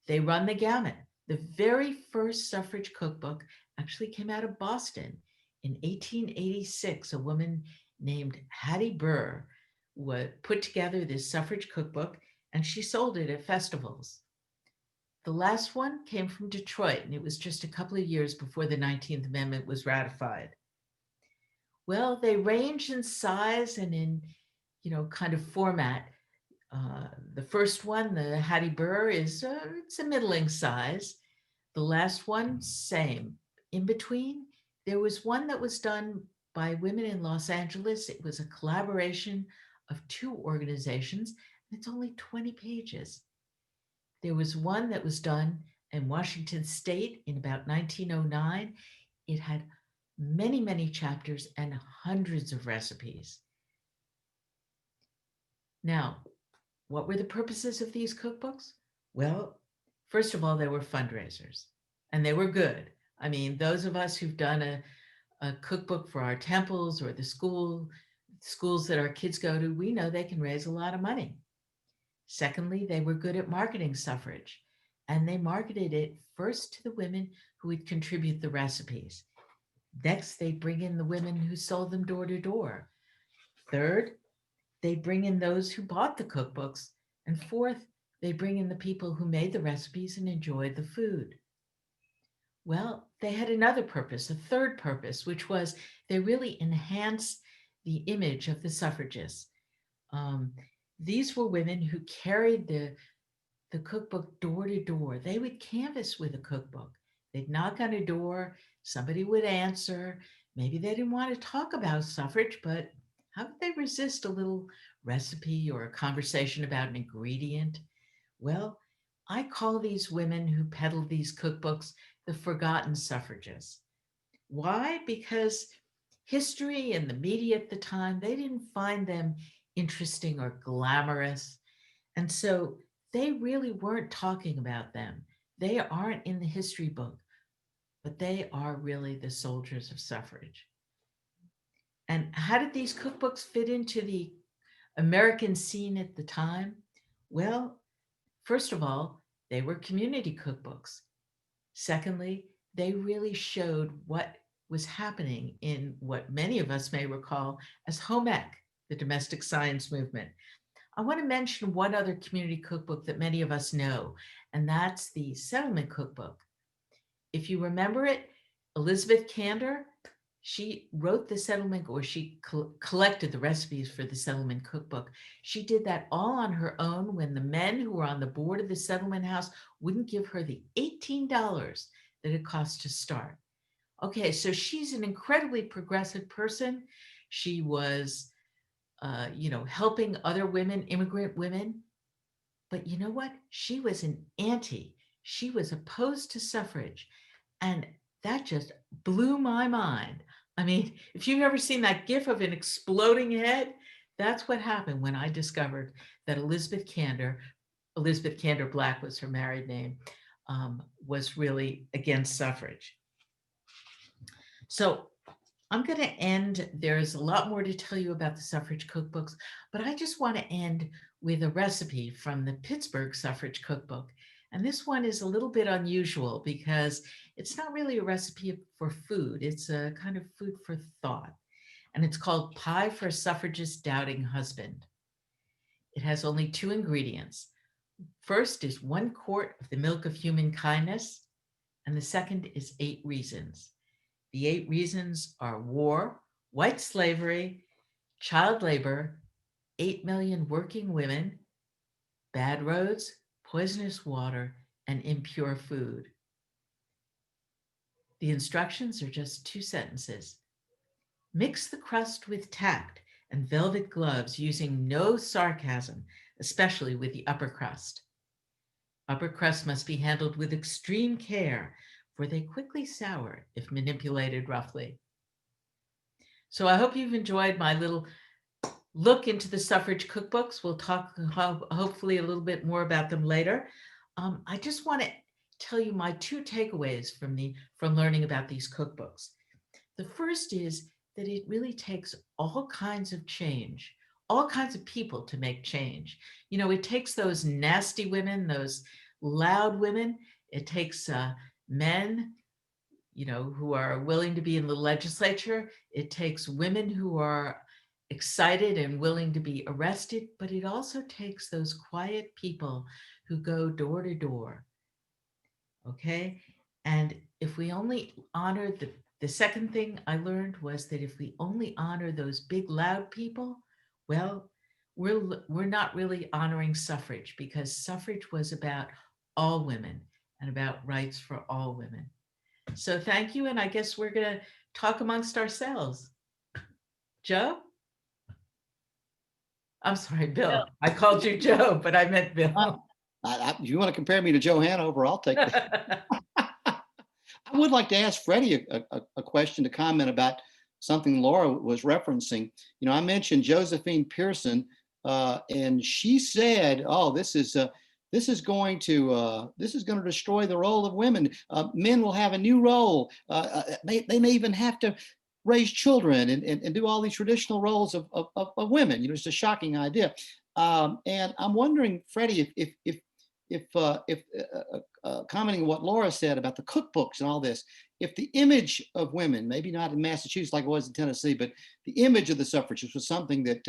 They run the gamut. The very first suffrage cookbook actually came out of Boston in 1886. A woman named Hattie Burr would put together this suffrage cookbook, and she sold it at festivals. The last one came from Detroit, and it was just a couple of years before the 19th Amendment was ratified. Well, they range in size and in, kind of format. The first one, the Hattie Burr, it's a middling size. The last one, same. In between, there was one that was done by women in Los Angeles. It was a collaboration of 2 organizations, and it's only 20 pages. There was one that was done in Washington State in about 1909. It had many, many chapters and hundreds of recipes. Now, what were the purposes of these cookbooks? Well, first of all, they were fundraisers, and they were good. I mean, those of us who've done a cookbook for our temples or the schools that our kids go to, we know they can raise a lot of money. Secondly, they were good at marketing suffrage, and they marketed it first to the women who would contribute the recipes. Next, they bring in the women who sold them door to door. Third, they bring in those who bought the cookbooks. And fourth, they bring in the people who made the recipes and enjoyed the food. Well, they had another purpose, a third purpose, which was they really enhanced the image of the suffragists. These were women who carried the cookbook door to door. They would canvass with a cookbook. They'd knock on a door, somebody would answer. Maybe they didn't want to talk about suffrage, but how could they resist a little recipe or a conversation about an ingredient? Well, I call these women who peddled these cookbooks the forgotten suffragists. Why? Because history and the media at the time, they didn't find them interesting or glamorous. And so they really weren't talking about them. They aren't in the history book, but they are really the soldiers of suffrage. And how did these cookbooks fit into the American scene at the time? Well, first of all, they were community cookbooks. Secondly, they really showed what was happening in what many of us may recall as home ec, the domestic science movement. I want to mention one other community cookbook that many of us know, and that's the Settlement Cookbook. If you remember it, Elizabeth Candor, she wrote the settlement, or she collected the recipes for the Settlement Cookbook. She did that all on her own when the men who were on the board of the settlement house wouldn't give her the $18 that it cost to start. Okay, so she's an incredibly progressive person. She was, helping other women, immigrant women. But you know what? She was an anti. She was opposed to suffrage. And that just blew my mind. I mean, if you've ever seen that gif of an exploding head, that's what happened when I discovered that Elizabeth Candor Black was her married name, was really against suffrage. So I'm going to end. There's a lot more to tell you about the suffrage cookbooks, but I just want to end with a recipe from the Pittsburgh Suffrage Cookbook. And this one is a little bit unusual because it's not really a recipe for food. It's a kind of food for thought. And it's called Pie for a Suffragist Doubting Husband. It has only 2 ingredients. First is 1 quart of the milk of human kindness, and the second is 8 reasons. The 8 reasons are war, white slavery, child labor, 8 million working women, bad roads, poisonous water, and impure food. The instructions are just 2 sentences. Mix the crust with tact and velvet gloves, using no sarcasm, especially with the upper crust. Upper crust must be handled with extreme care, for they quickly sour if manipulated roughly. So I hope you've enjoyed my little look into the suffrage cookbooks. We'll talk hopefully a little bit more about them later. I just want to tell you my two takeaways from learning about these cookbooks. The first is that it really takes all kinds of change, all kinds of people to make change. You know, it takes those nasty women, those loud women. It takes men, you know, who are willing to be in the legislature. It takes women who are excited and willing to be arrested, but it also takes those quiet people who go door to door. Okay. And if we only honor the second thing I learned was that if we only honor those big, loud people, well, we're not really honoring suffrage, because suffrage was about all women and about rights for all women. So thank you. And I guess we're going to talk amongst ourselves. Joe? I'm sorry, Bill. Bill. I called you Joe, but I meant Bill. You want to compare me to Joe Hanover? I'll take that. I would like to ask Freddie a question to comment about something Laura was referencing. You know, I mentioned Josephine Pearson, and she said, "Oh, this is going to destroy the role of women. Men will have a new role. They may even have to raise children and do all these traditional roles of women." You know, it's a shocking idea. And I'm wondering, Freddie, if commenting on what Laura said about the cookbooks and all this, if the image of women, maybe not in Massachusetts like it was in Tennessee, but the image of the suffragists was something that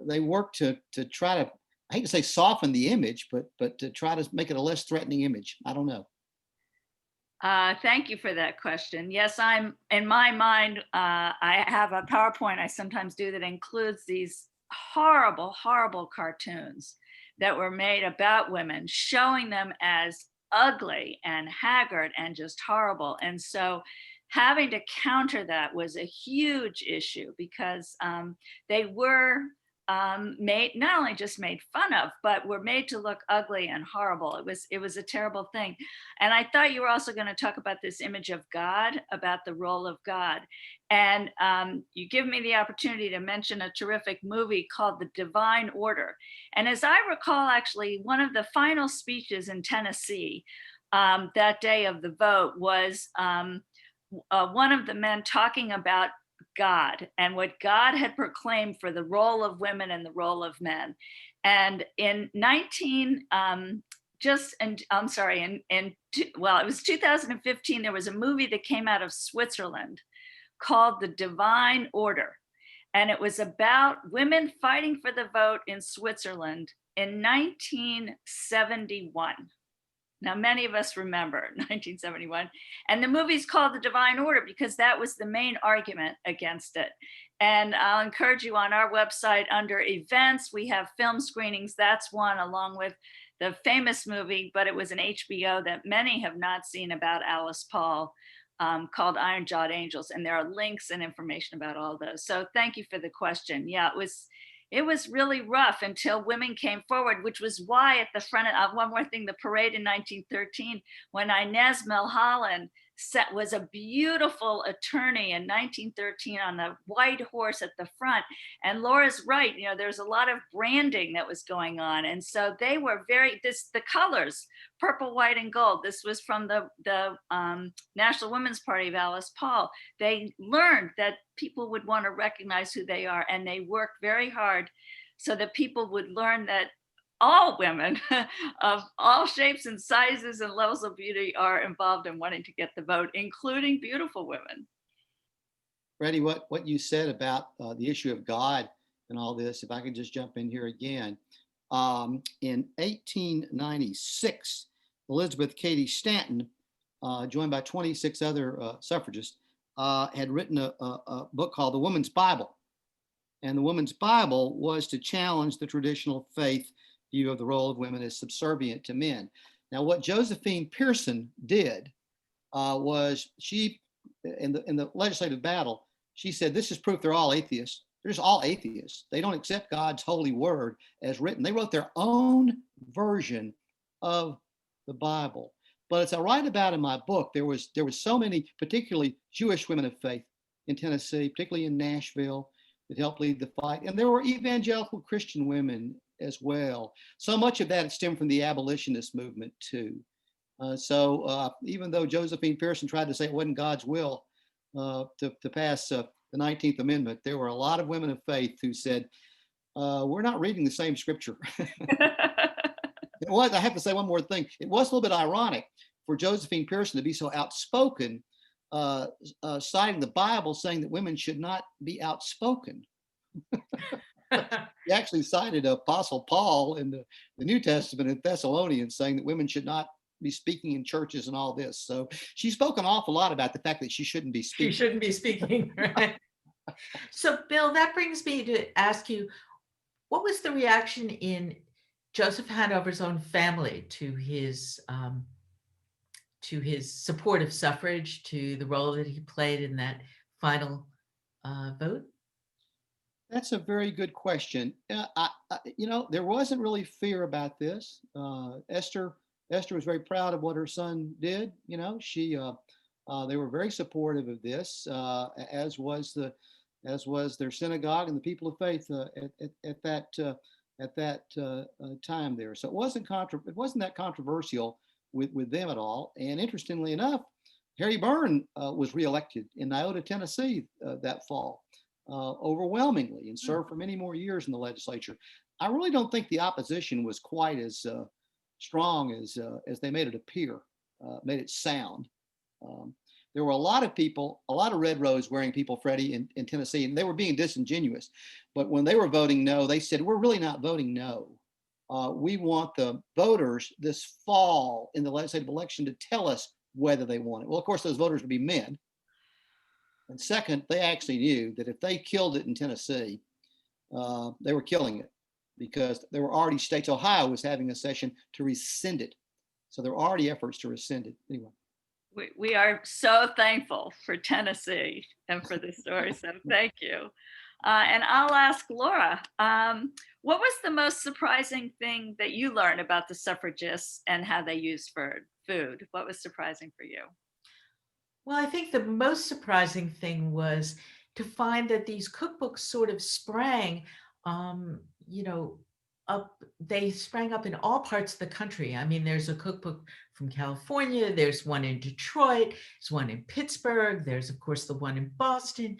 they worked to try to, I hate to say soften the image, but to try to make it a less threatening image. I don't know. Thank you for that question. Yes, in my mind, I have a PowerPoint I sometimes do that includes these horrible, horrible cartoons that were made about women, showing them as ugly and haggard and just horrible. And so having to counter that was a huge issue, because they were made, not only just made fun of, but were made to look ugly and horrible. It was a terrible thing. And I thought you were also going to talk about this image of God, about the role of God. And you give me the opportunity to mention a terrific movie called The Divine Order. And as I recall, actually, one of the final speeches in Tennessee that day of the vote was one of the men talking about God and what God had proclaimed for the role of women and the role of men. And in it was 2015, there was a movie that came out of Switzerland called The Divine Order. And it was about women fighting for the vote in Switzerland in 1971. Now, many of us remember 1971. And the movie's called The Divine Order because that was the main argument against it. And I'll encourage you, on our website under events, we have film screenings. That's one, along with the famous movie, but it was an HBO that many have not seen, about Alice Paul, called Iron Jawed Angels. And there are links and information about all those. So thank you for the question. Yeah, it was really rough until women came forward, which was why at the front of one more thing, the parade in 1913, when Inez Milholland was a beautiful attorney in 1913 on the white horse at the front. And Laura's right, you know, there's a lot of branding that was going on. And so they were the colors, purple, white, and gold. This was from the National Women's Party of Alice Paul. They learned that people would want to recognize who they are, and they worked very hard so that people would learn that all women of all shapes and sizes and levels of beauty are involved in wanting to get the vote, including beautiful women. Freddie, what you said about the issue of God and all this, if I could just jump in here again. In 1896, Elizabeth Cady Stanton, joined by 26 other suffragists, had written a book called The Woman's Bible. And the Woman's Bible was to challenge the traditional faith view of the role of women as subservient to men. Now, what Josephine Pearson did was she, in the legislative battle, she said, this is proof they're all atheists. They're just all atheists. They don't accept God's holy word as written. They wrote their own version of the Bible. But as I write about in my book, there was so many, particularly Jewish women of faith in Tennessee, particularly in Nashville, that helped lead the fight. And there were evangelical Christian women as well. So much of that stemmed from the abolitionist movement too. So even though Josephine Pearson tried to say it wasn't God's will to pass the 19th Amendment, there were a lot of women of faith who said, we're not reading the same scripture. It was, I have to say one more thing. It was a little bit ironic for Josephine Pearson to be so outspoken, citing the Bible, saying that women should not be outspoken. He actually cited Apostle Paul in the New Testament in Thessalonians, saying that women should not be speaking in churches and all this. So she spoke an awful lot about the fact that she shouldn't be speaking. She shouldn't be speaking, right? So, Bill, that brings me to ask you, what was the reaction in Joseph Hanover's own family to his support of suffrage, to the role that he played in that final vote? That's a very good question. There wasn't really fear about this. Esther was very proud of what her son did. They were very supportive of this, as was their synagogue and the people of faith at that time there. So it wasn't that controversial with them at all. And interestingly enough, Harry Byrne was reelected in Iota, Tennessee that fall, overwhelmingly, and served for many more years in the legislature. I really don't think the opposition was quite as strong as they made it appear, made it sound. There were a lot of people, a lot of red rose wearing people, Freddie, in Tennessee, and they were being disingenuous. But when they were voting no, they said, we're really not voting no. We want the voters this fall in the legislative election to tell us whether they want it. Well, of course, those voters would be men. And second, they actually knew that if they killed it in Tennessee, they were killing it, because there were already states. Ohio was having a session to rescind it. So there were already efforts to rescind it. Anyway. We are so thankful for Tennessee and for this story, so thank you. And I'll ask Laura, what was the most surprising thing that you learned about the suffragists and how they used food? What was surprising for you? Well, I think the most surprising thing was to find that these cookbooks sort of sprang, they sprang up in all parts of the country. I mean, there's a cookbook from California, there's one in Detroit, there's one in Pittsburgh, there's of course the one in Boston,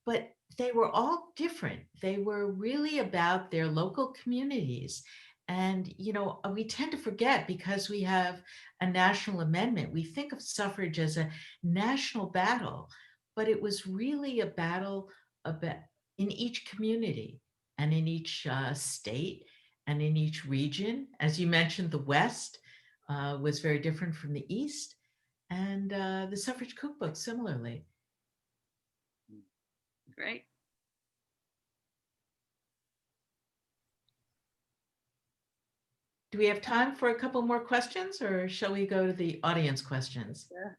but they were all different. They were really about their local communities. And, we tend to forget, because we have a national amendment, we think of suffrage as a national battle, but it was really a battle in each community and in each state and in each region. As you mentioned, the West was very different from the East, and the suffrage cookbook similarly. Great. Do we have time for a couple more questions, or shall we go to the audience questions? Yeah.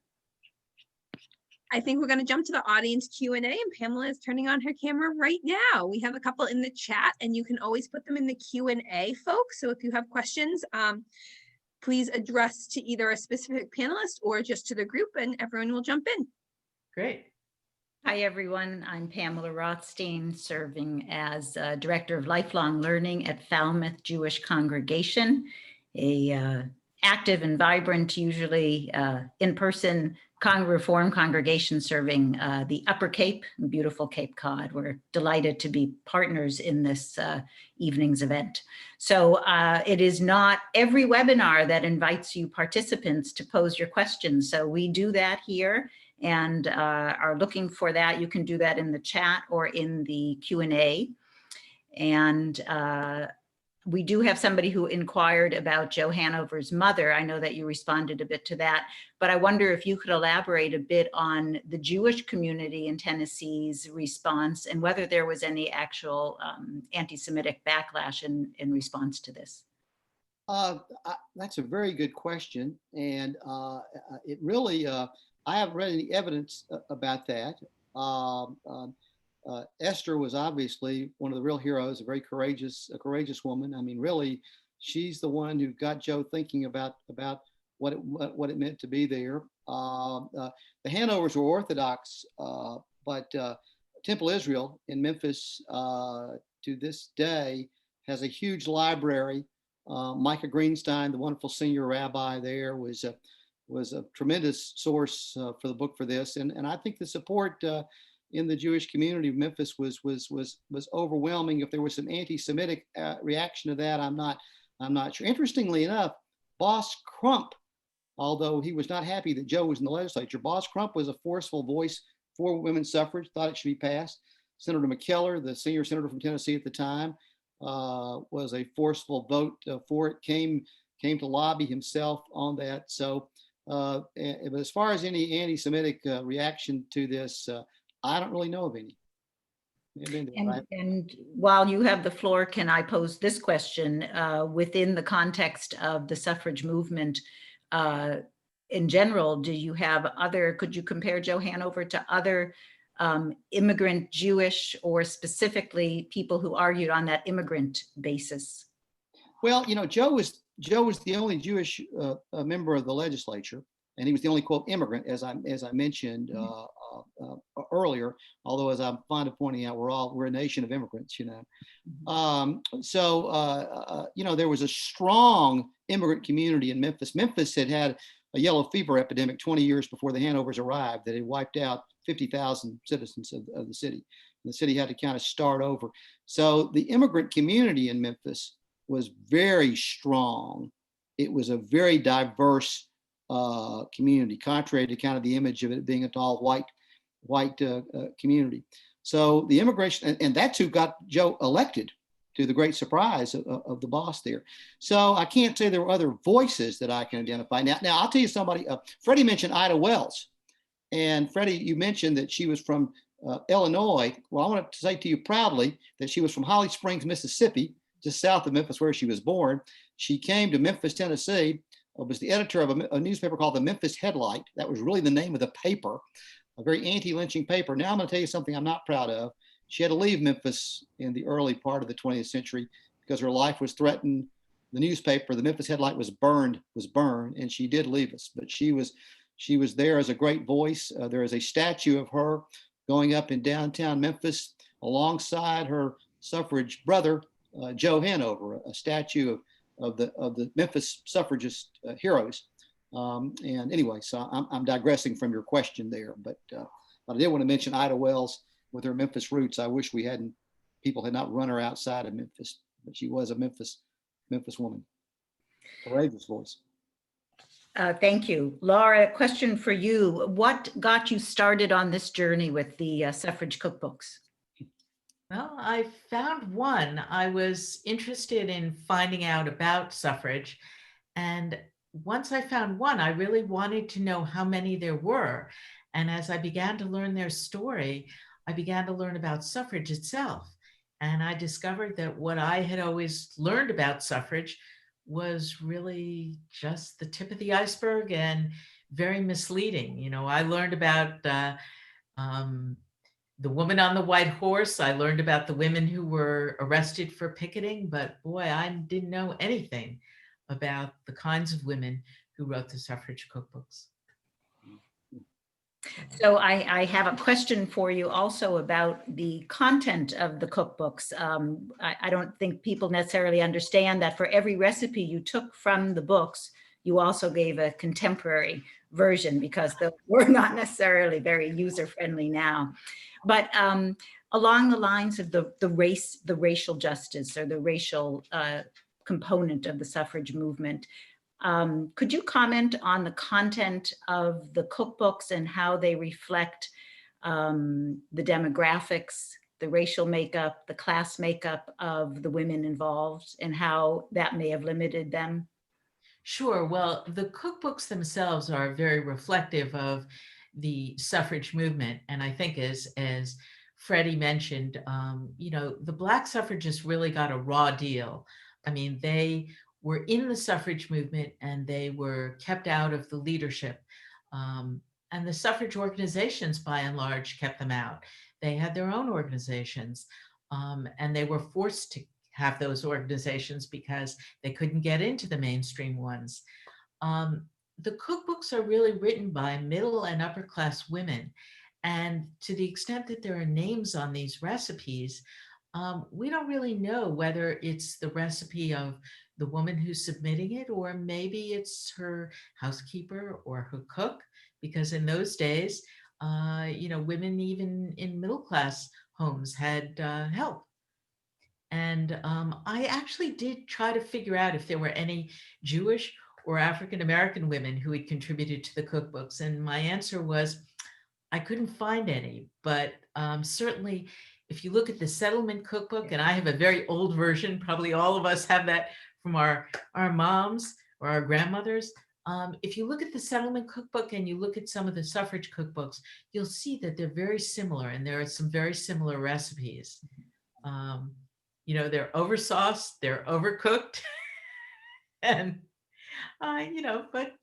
I think we're going to jump to the audience Q&A, and Pamela is turning on her camera right now. We have a couple in the chat, and you can always put them in the Q&A, folks. So if you have questions, please address to either a specific panelist or just to the group, and everyone will jump in. Great. Hi, everyone. I'm Pamela Rothstein, serving as Director of Lifelong Learning at Falmouth Jewish Congregation, a active and vibrant, usually in-person Reform congregation serving the Upper Cape, beautiful Cape Cod. We're delighted to be partners in this evening's event. So it is not every webinar that invites you participants to pose your questions. So we do that here, and are looking for that. You can do that in the chat or in the Q&A. And we do have somebody who inquired about Joe Hanover's mother. I know that you responded a bit to that, but I wonder if you could elaborate a bit on the Jewish community in Tennessee's response, and whether there was any actual anti-Semitic backlash in response to this. That's a very good question. And it really, I haven't read any evidence about that. Esther was obviously one of the real heroes, a courageous woman. I mean, really, she's the one who got Joe thinking about what it meant to be there. The Hanovers were Orthodox, but Temple Israel in Memphis to this day has a huge library. Micah Greenstein, the wonderful senior rabbi there, was a tremendous source for the book for this. And I think the support in the Jewish community of Memphis was overwhelming. If there was some anti-Semitic reaction to that, I'm not sure. Interestingly enough, Boss Crump, although he was not happy that Joe was in the legislature, Boss Crump was a forceful voice for women's suffrage, thought it should be passed. Senator McKellar, the senior senator from Tennessee at the time, was a forceful vote for it, came to lobby himself on that. So but as far as any anti-Semitic reaction to this, I don't really know of any. And while you have the floor, can I pose this question within the context of the suffrage movement in general? Do you have could you compare Joe Hanover to other immigrant Jewish, or specifically people who argued on that immigrant basis? Well, Joe was the only Jewish member of the legislature, and he was the only, quote, immigrant, as I mentioned earlier. Although, as I'm fond of pointing out, we're a nation of immigrants, there was a strong immigrant community in Memphis. Memphis had a yellow fever epidemic 20 years before the Hanovers arrived that had wiped out 50,000 citizens of the city. The city had to kind of start over. So the immigrant community in Memphis was very strong. It was a very diverse community, contrary to kind of the image of it being an all white community. So the immigration, and that's who got Joe elected, to the great surprise of the boss there. So I can't say there were other voices that I can identify. Now I'll tell you somebody, Freddie mentioned Ida Wells. And Freddie, you mentioned that she was from Illinois. Well, I want to say to you proudly that she was from Holly Springs, Mississippi, just south of Memphis, where she was born. She came to Memphis, Tennessee, was the editor of a newspaper called the Memphis Headlight. That was really the name of the paper, a very anti-lynching paper. Now I'm going to tell you something I'm not proud of. She had to leave Memphis in the early part of the 20th century because her life was threatened. The newspaper, the Memphis Headlight, was burned, and she did leave us. But she was there as a great voice. There is a statue of her going up in downtown Memphis alongside her suffrage brother, Joe Hanover, a statue of the Memphis suffragist heroes. And anyway, so I'm digressing from your question there, but I did want to mention Ida Wells with her Memphis roots. I wish people had not run her outside of Memphis, but she was a Memphis woman. Courageous voice. Thank you. Laura, a question for you. What got you started on this journey with the suffrage cookbooks? Well, I found one. I was interested in finding out about suffrage. And once I found one, I really wanted to know how many there were. And as I began to learn their story, I began to learn about suffrage itself. And I discovered that what I had always learned about suffrage was really just the tip of the iceberg and very misleading. I learned about the woman on the white horse. I learned about the women who were arrested for picketing, but boy, I didn't know anything about the kinds of women who wrote the suffrage cookbooks. So I have a question for you also about the content of the cookbooks. I don't think people necessarily understand that for every recipe you took from the books, you also gave a contemporary version, because they were not necessarily very user-friendly now. But along the lines of the racial justice, or the racial component of the suffrage movement, could you comment on the content of the cookbooks and how they reflect the demographics, the racial makeup, the class makeup of the women involved, and how that may have limited them? Sure. Well, the cookbooks themselves are very reflective of the suffrage movement. And I think as Freddie mentioned, the Black suffragists really got a raw deal. I mean, they were in the suffrage movement and they were kept out of the leadership. And the suffrage organizations, by and large, kept them out. They had their own organizations, and they were forced to have those organizations because they couldn't get into the mainstream ones. The cookbooks are really written by middle and upper class women. And to the extent that there are names on these recipes, we don't really know whether it's the recipe of the woman who's submitting it, or maybe it's her housekeeper or her cook, because in those days, women even in middle class homes had help. And I actually did try to figure out if there were any Jewish or African American women who had contributed to the cookbooks. And my answer was, I couldn't find any, but certainly if you look at the settlement cookbook, and I have a very old version, probably all of us have that from our moms or our grandmothers. If you look at the settlement cookbook and you look at some of the suffrage cookbooks, you'll see that they're very similar, and there are some very similar recipes. They're oversauced, they're overcooked, and but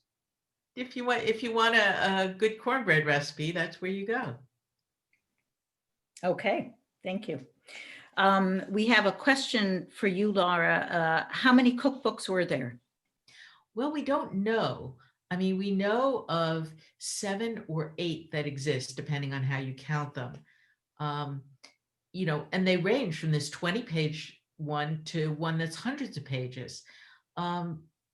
if you want a good cornbread recipe, that's where you go. Okay, thank you. We have a question for you, Laura. How many cookbooks were there? Well, we don't know. I mean, we know of 7 or 8 that exist, depending on how you count them. And they range from this 20-page one to one that's hundreds of pages.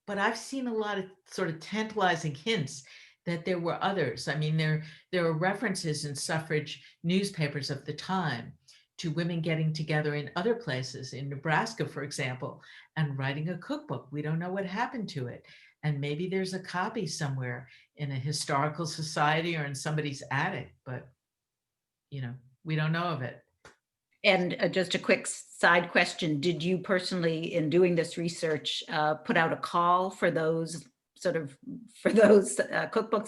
But I've seen a lot of sort of tantalizing hints that there were others. I mean, there are references in suffrage newspapers of the time to women getting together in other places, in Nebraska, for example, and writing a cookbook. We don't know what happened to it. And maybe there's a copy somewhere in a historical society or in somebody's attic, but, we don't know of it. And just a quick side question. Did you personally, in doing this research, put out a call for those cookbooks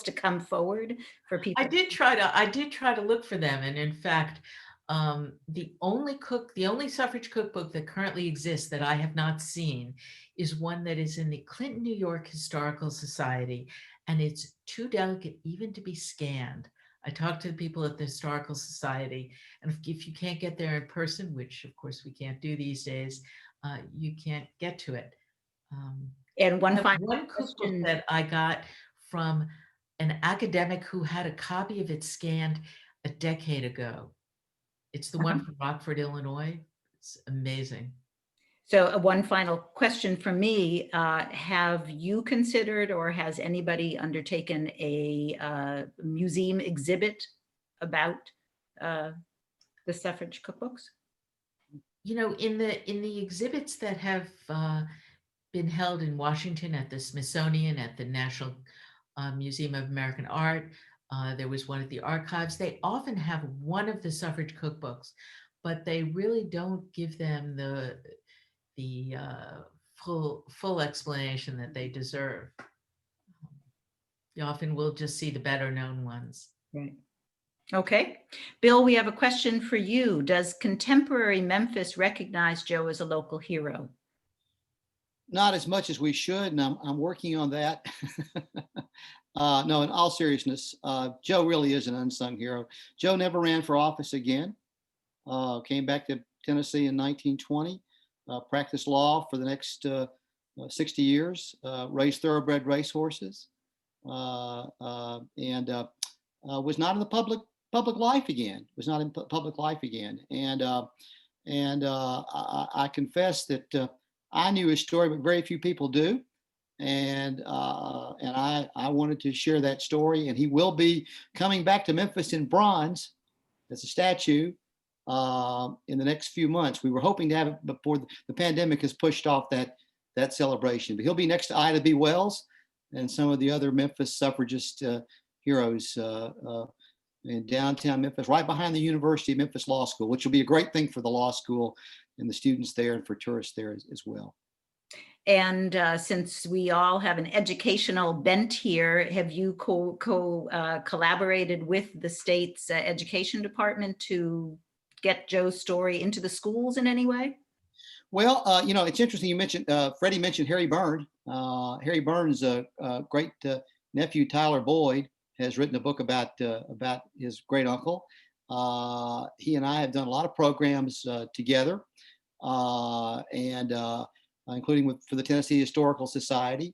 to come forward for people? I did try to look for them. And in fact, the only suffrage cookbook that currently exists that I have not seen is one that is in the Clinton, New York Historical Society, and it's too delicate even to be scanned. I talked to the people at the Historical Society, and if you can't get there in person, which of course we can't do these days, you can't get to it. And one cookbook that I got from an academic who had a copy of it scanned a decade ago. It's the one from Rockford, Illinois. It's amazing. So one final question for me. Have you considered, or has anybody undertaken a museum exhibit about the suffrage cookbooks? In the exhibits that have been held in Washington at the Smithsonian, at the National Museum of American Art, there was one at the archives. They often have one of the suffrage cookbooks, but they really don't give them the full explanation that they deserve. You often will just see the better known ones. Right. Okay. Bill, we have a question for you. Does contemporary Memphis recognize Joe as a local hero? Not as much as we should, and I'm working on that. No, in all seriousness, Joe really is an unsung hero. Joe never ran for office again. Came back to Tennessee in 1920, practiced law for the next 60 years, raised thoroughbred racehorses, and was not in the public life again. And I confess that I knew his story, but very few people do. And I wanted to share that story. And he will be coming back to Memphis in bronze as a statue in the next few months. We were hoping to have it before the pandemic has pushed off that celebration. But he'll be next to Ida B. Wells and some of the other Memphis suffragist heroes in downtown Memphis, right behind the University of Memphis Law School, which will be a great thing for the law school and the students there and for tourists there as well. And since we all have an educational bent here, have you collaborated with the state's education department to get Joe's story into the schools in any way? Well, it's interesting you mentioned, Freddie mentioned Harry Byrne. Harry Byrne's a great nephew, Tyler Boyd, has written a book about his great uncle. He and I have done a lot of programs together, including for the Tennessee Historical Society.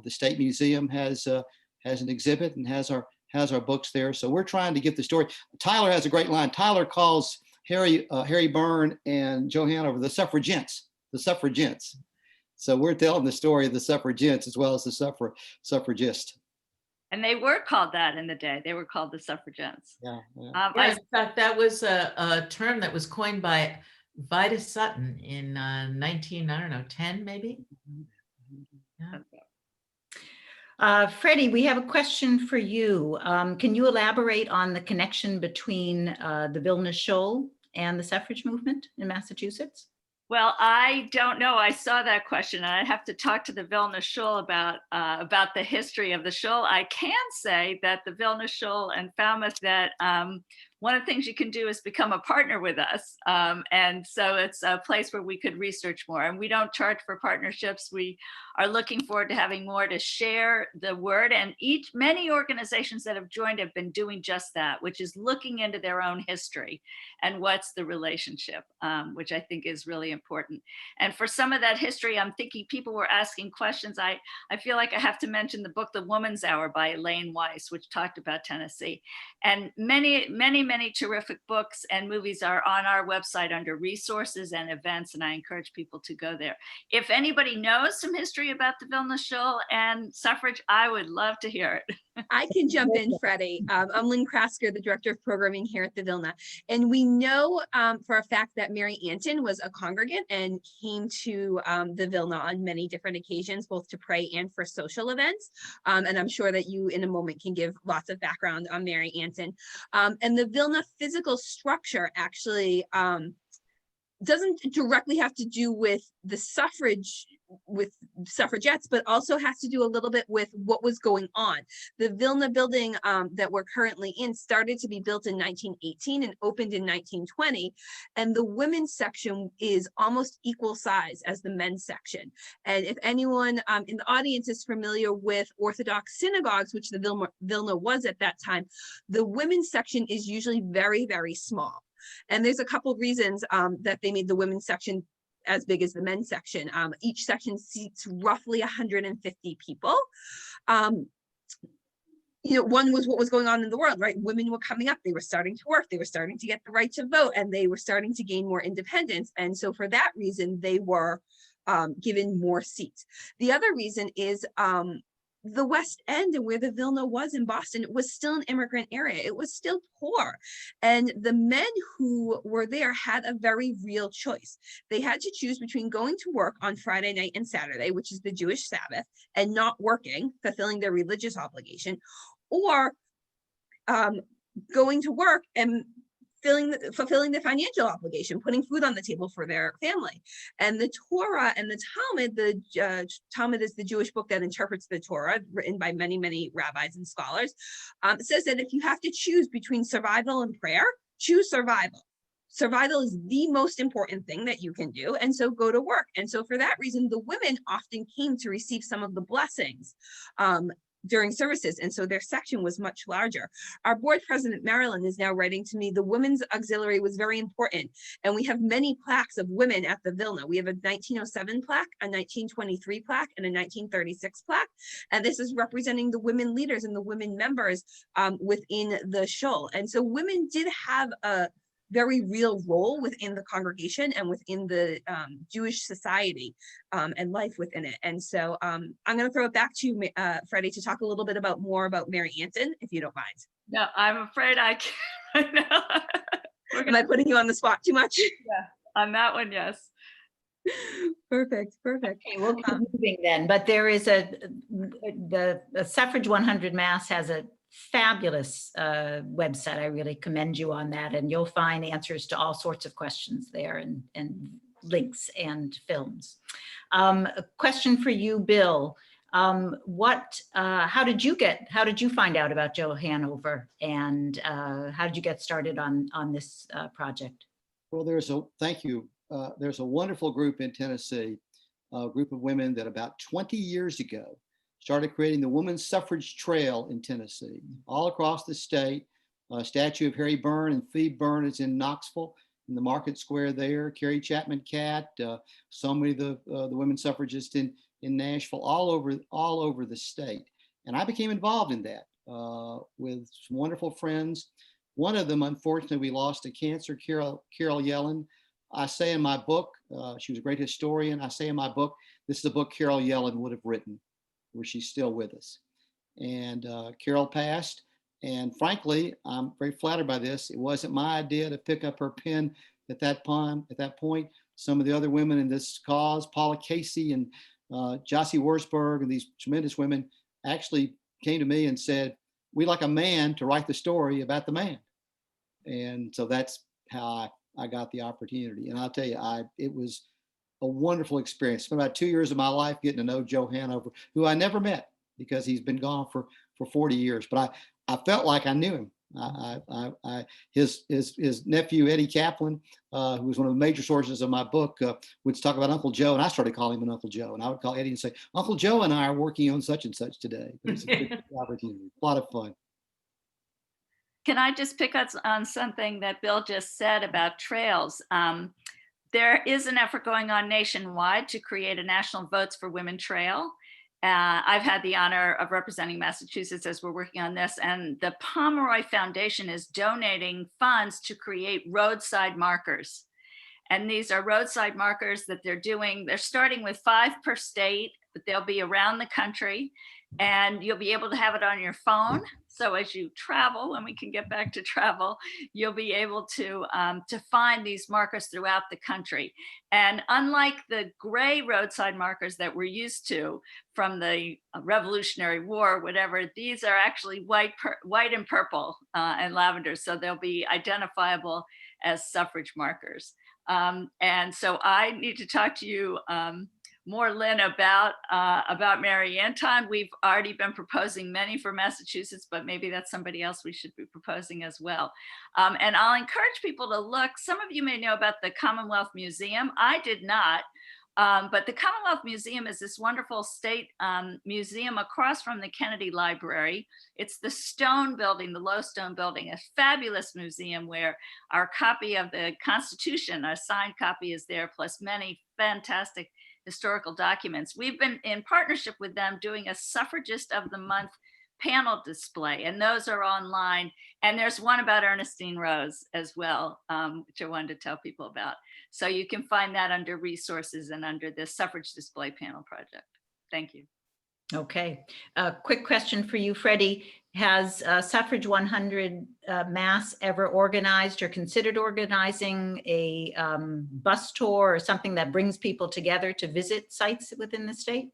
The State Museum has an exhibit and has our books there. So we're trying to get the story. Tyler has a great line. Tyler calls Harry Byrne and Joe Hanover, the suffragettes. So we're telling the story of the suffragettes as well as the suffragists. And they were called that in the day. They were called the suffragettes. Yeah. Yeah, in fact, that was a term that was coined by Vida Sutton in 10 maybe. Freddie, we have a question for you. Can you elaborate on the connection between the Vilna Shoal and the suffrage movement in Massachusetts? Well, I don't know. I saw that question, and I'd have to talk to the Vilna Shoal about the history of the shoal. I can say that the Vilna Shoal and Falmouth, that one of the things you can do is become a partner with us. And so it's a place where we could research more. And we don't charge for partnerships. We are looking forward to having more to share the word. And many organizations that have joined have been doing just that, which is looking into their own history and what's the relationship, which I think is really important. And for some of that history, I'm thinking people were asking questions. I feel like I have to mention the book, The Woman's Hour by Elaine Weiss, which talked about Tennessee. And many terrific books and movies are on our website under resources and events, and I encourage people to go there. If anybody knows some history about the Vilna Shoal and suffrage, I would love to hear it. I can jump in, Freddie. I'm Lynn Krasker, the Director of Programming here at the Vilna. And we know for a fact that Mary Antin was a congregant and came to the Vilna on many different occasions, both to pray and for social events. And I'm sure that you in a moment can give lots of background on Mary Antin. And the Vilna physical structure actually doesn't directly have to do with the suffrage, with suffragettes, but also has to do a little bit with what was going on. The Vilna building that we're currently in started to be built in 1918 and opened in 1920. And the women's section is almost equal size as the men's section. And if anyone in the audience is familiar with Orthodox synagogues, which the Vilna was at that time, the women's section is usually very, very small. And there's a couple of reasons that they made the women's section as big as the men's section. Each section seats roughly 150 people. You know, one was what was going on in the world, right? Women were coming up, they were starting to work, they were starting to get the right to vote, and they were starting to gain more independence. And so for that reason, they were given more seats. The other reason is the West End and where the Vilna was in Boston, it was still an immigrant area. It was still poor. And the men who were there had a very real choice. They had to choose between going to work on Friday night and Saturday, which is the Jewish Sabbath, and not working, fulfilling their religious obligation, or going to work and fulfilling the financial obligation, putting food on the table for their family. And the Torah and the Talmud is the Jewish book that interprets the Torah, written by many, many rabbis and scholars, says that if you have to choose between survival and prayer, choose survival. Survival is the most important thing that you can do, and so go to work. And so for that reason, the women often came to receive some of the blessings during services, and so their section was much larger. Our board president, Marilyn, is now writing to me, the women's auxiliary was very important, and we have many plaques of women at the Vilna. We have a 1907 plaque, a 1923 plaque, and a 1936 plaque, and this is representing the women leaders and the women members within the shoal. And so women did have a very real role within the congregation and within the Jewish society and life within it. And so I'm going to throw it back to you, Freddie, to talk a little bit more about Mary Antin, if you don't mind. No, I'm afraid I can't right now. Am I putting you on the spot too much? Yeah, on that one, yes. Perfect. Okay, we'll keep moving then. But there is the Suffrage 100 Mass has a fabulous website. I really commend you on that, and you'll find answers to all sorts of questions there, and links and films. A question for you, Bill. How did you find out about Joe Hanover, and how did you get started on this project? Well, thank you. There's a wonderful group in Tennessee, a group of women that about 20 years ago started creating the Women's Suffrage Trail in Tennessee, all across the state. A statue of Harry Byrne and Phoebe Byrne is in Knoxville, in the market square there. Carrie Chapman Catt, so many of the women suffragists in Nashville, all over the state. And I became involved in that with some wonderful friends. One of them, unfortunately, we lost to cancer, Carol Yellen. I say in my book, she was a great historian. I say in my book, this is a book Carol Yellen would have written, where she's still with us. And Carol passed. And frankly, I'm very flattered by this. It wasn't my idea to pick up her pen at that point. Some of the other women in this cause, Paula Casey and Jossie Wurzburg, and these tremendous women actually came to me and said, we'd like a man to write the story about the man. And so that's how I got the opportunity. And I'll tell you, it was a wonderful experience. Spent about 2 years of my life getting to know Joe Hanover, who I never met because he's been gone for 40 years. But I felt like I knew him. His nephew, Eddie Kaplan, who was one of the major sources of my book, would talk about Uncle Joe, and I started calling him Uncle Joe. And I would call Eddie and say, Uncle Joe and I are working on such and such today. But it's a good opportunity, a lot of fun. Can I just pick up on something that Bill just said about trails? There is an effort going on nationwide to create a national Votes for Women trail. I've had the honor of representing Massachusetts as we're working on this, and the Pomeroy Foundation is donating funds to create roadside markers. And these are roadside markers that they're doing. They're starting with 5 per state, but they'll be around the country, and you'll be able to have it on your phone. So as you travel, when we can get back to travel, you'll be able to find these markers throughout the country. And unlike the gray roadside markers that we're used to from the Revolutionary War, whatever, these are actually white and purple and lavender. So they'll be identifiable as suffrage markers. And so I need to talk to you more, Lynn, about Mary Anton. We've already been proposing many for Massachusetts, but maybe that's somebody else we should be proposing as well. And I'll encourage people to look. Some of you may know about the Commonwealth Museum. I did not, but the Commonwealth Museum is this wonderful state museum across from the Kennedy Library. It's the stone building, the low stone building, a fabulous museum where our copy of the Constitution, a signed copy, is there, plus many fantastic historical documents. We've been in partnership with them doing a Suffragist of the Month panel display, and those are online. And there's one about Ernestine Rose as well, which I wanted to tell people about. So you can find that under resources and under the Suffrage Display Panel project. Thank you. Okay, a quick question for you, Freddie. Has Suffrage 100 Mass ever organized or considered organizing a bus tour or something that brings people together to visit sites within the state?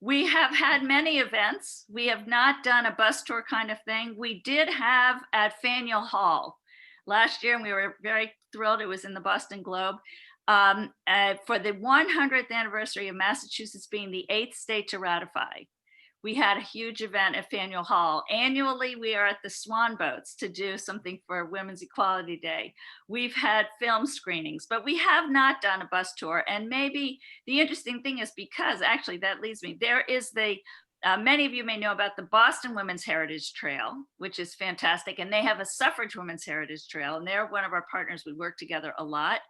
We have had many events. We have not done a bus tour kind of thing. We did have at Faneuil Hall last year, and we were very thrilled. It was in the Boston Globe. For the 100th anniversary of Massachusetts being the 8th state to ratify, we had a huge event at Faneuil Hall. Annually, we are at the Swan Boats to do something for Women's Equality Day. We've had film screenings, but we have not done a bus tour. And maybe the interesting thing is, because actually that leads me, there is many of you may know about the Boston Women's Heritage Trail, which is fantastic. And they have a Suffrage Women's Heritage Trail, and they're one of our partners. We work together a lot.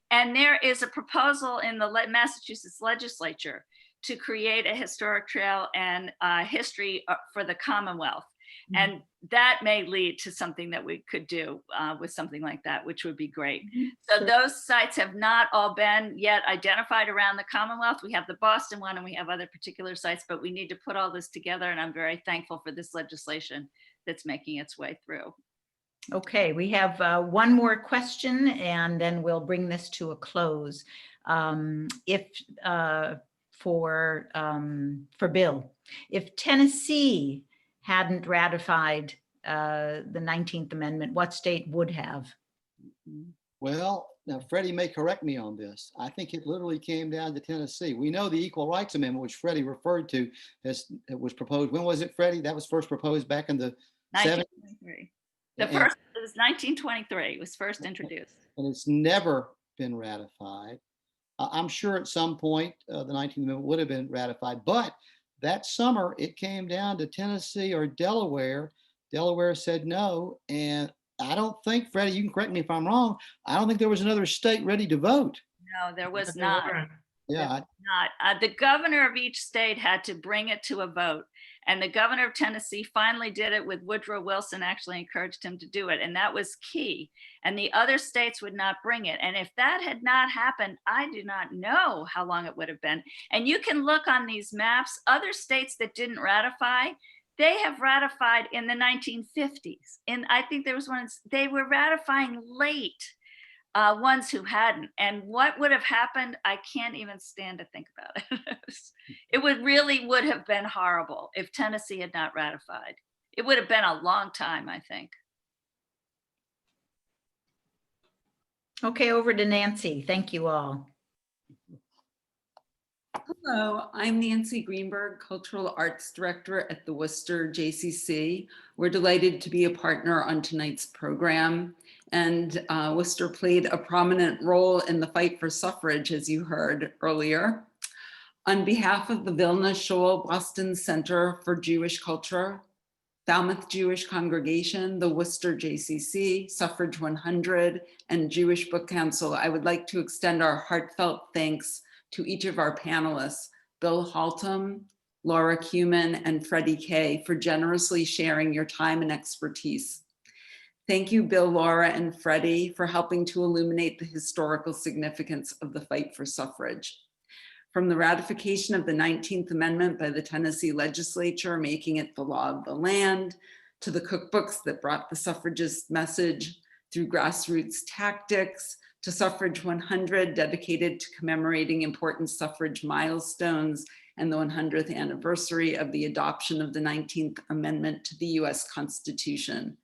And there is a proposal in the Massachusetts legislature to create a historic trail and history for the Commonwealth. Mm-hmm. And that may lead to something that we could do with something like that, which would be great. Mm-hmm. So sure. Those sites have not all been yet identified around the Commonwealth. We have the Boston one and we have other particular sites, but we need to put all this together. And I'm very thankful for this legislation that's making its way through. Okay, we have one more question and then we'll bring this to a close. For Bill, if Tennessee hadn't ratified the 19th Amendment, what state would have? Well, now Freddie may correct me on this. I think it literally came down to Tennessee. We know the Equal Rights Amendment, which Freddie referred to, it was proposed. When was it, Freddie? That was first proposed back in the 1923. It was 1923. It was first introduced. And it's never been ratified. I'm sure at some point the 19th Amendment would have been ratified, but that summer it came down to Tennessee or Delaware. Delaware said no, and I don't think, Freddie, you can correct me if I'm wrong, I don't think there was another state ready to vote. No, there was not. Yeah. Not. The governor of each state had to bring it to a vote. And the governor of Tennessee finally did it with Woodrow Wilson, actually encouraged him to do it. And that was key. And the other states would not bring it. And if that had not happened, I do not know how long it would have been. And you can look on these maps, other states that didn't ratify, they have ratified in the 1950s. And I think there was one, they were ratifying late. Ones who hadn't. And what would have happened, I can't even stand to think about it. It would have been horrible if Tennessee had not ratified. It would have been a long time, I think. Okay, over to Nancy. Thank you all. Hello, I'm Nancy Greenberg, Cultural Arts Director at the Worcester JCC. We're delighted to be a partner on tonight's program. And Worcester played a prominent role in the fight for suffrage, as you heard earlier. On behalf of the Vilna Shoal Boston Center for Jewish Culture, Falmouth Jewish Congregation, the Worcester JCC, Suffrage 100, and Jewish Book Council, I would like to extend our heartfelt thanks to each of our panelists, Bill Haltom, Laura Kumin, and Freddie K, for generously sharing your time and expertise. Thank you, Bill, Laura, and Freddie, for helping to illuminate the historical significance of the fight for suffrage. From the ratification of the 19th Amendment by the Tennessee legislature, making it the law of the land, to the cookbooks that brought the suffragist message through grassroots tactics, to Suffrage 100, dedicated to commemorating important suffrage milestones and the 100th anniversary of the adoption of the 19th Amendment to the US Constitution.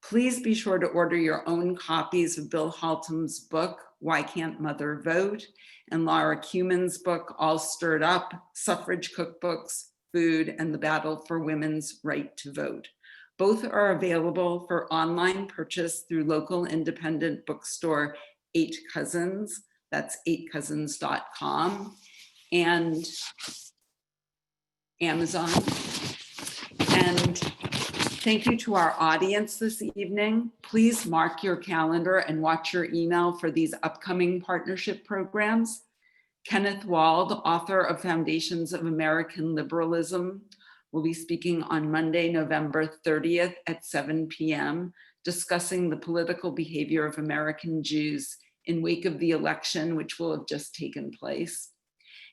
Please be sure to order your own copies of Bill Haltom's book, Why Can't Mother Vote? And Laura Kumin's book, All Stirred Up, Suffrage Cookbooks, Food, and the Battle for Women's Right to Vote. Both are available for online purchase through local independent bookstore 8 Cousins, that's 8cousins.com, and Amazon. And thank you to our audience this evening. Please mark your calendar and watch your email for these upcoming partnership programs. Kenneth Wald, author of Foundations of American Liberalism, will be speaking on Monday, November 30th at 7 p.m., discussing the political behavior of American Jews in wake of the election, which will have just taken place.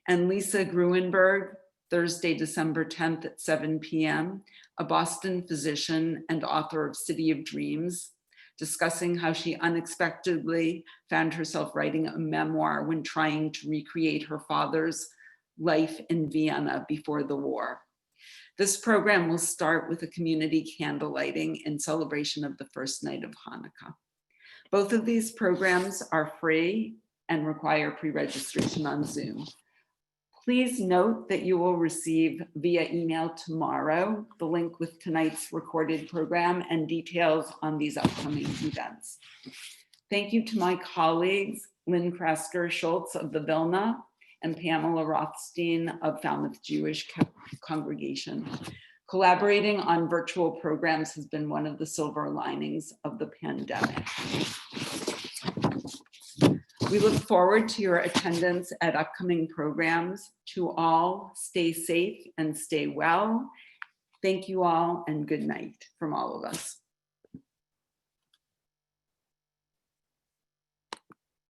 And Lisa Gruenberg, Thursday, December 10th at 7 p.m., a Boston physician and author of City of Dreams, discussing how she unexpectedly found herself writing a memoir when trying to recreate her father's life in Vienna before the war. This program will start with a community candle lighting in celebration of the first night of Hanukkah. Both of these programs are free and require pre-registration on Zoom. Please note that you will receive via email tomorrow the link with tonight's recorded program and details on these upcoming events. Thank you to my colleagues, Lynn Krasker-Schultz of the Vilna and Pamela Rothstein of Falmouth Jewish Congregation. Collaborating on virtual programs has been one of the silver linings of the pandemic. We look forward to your attendance at upcoming programs. To all, stay safe and stay well. Thank you all and good night from all of us.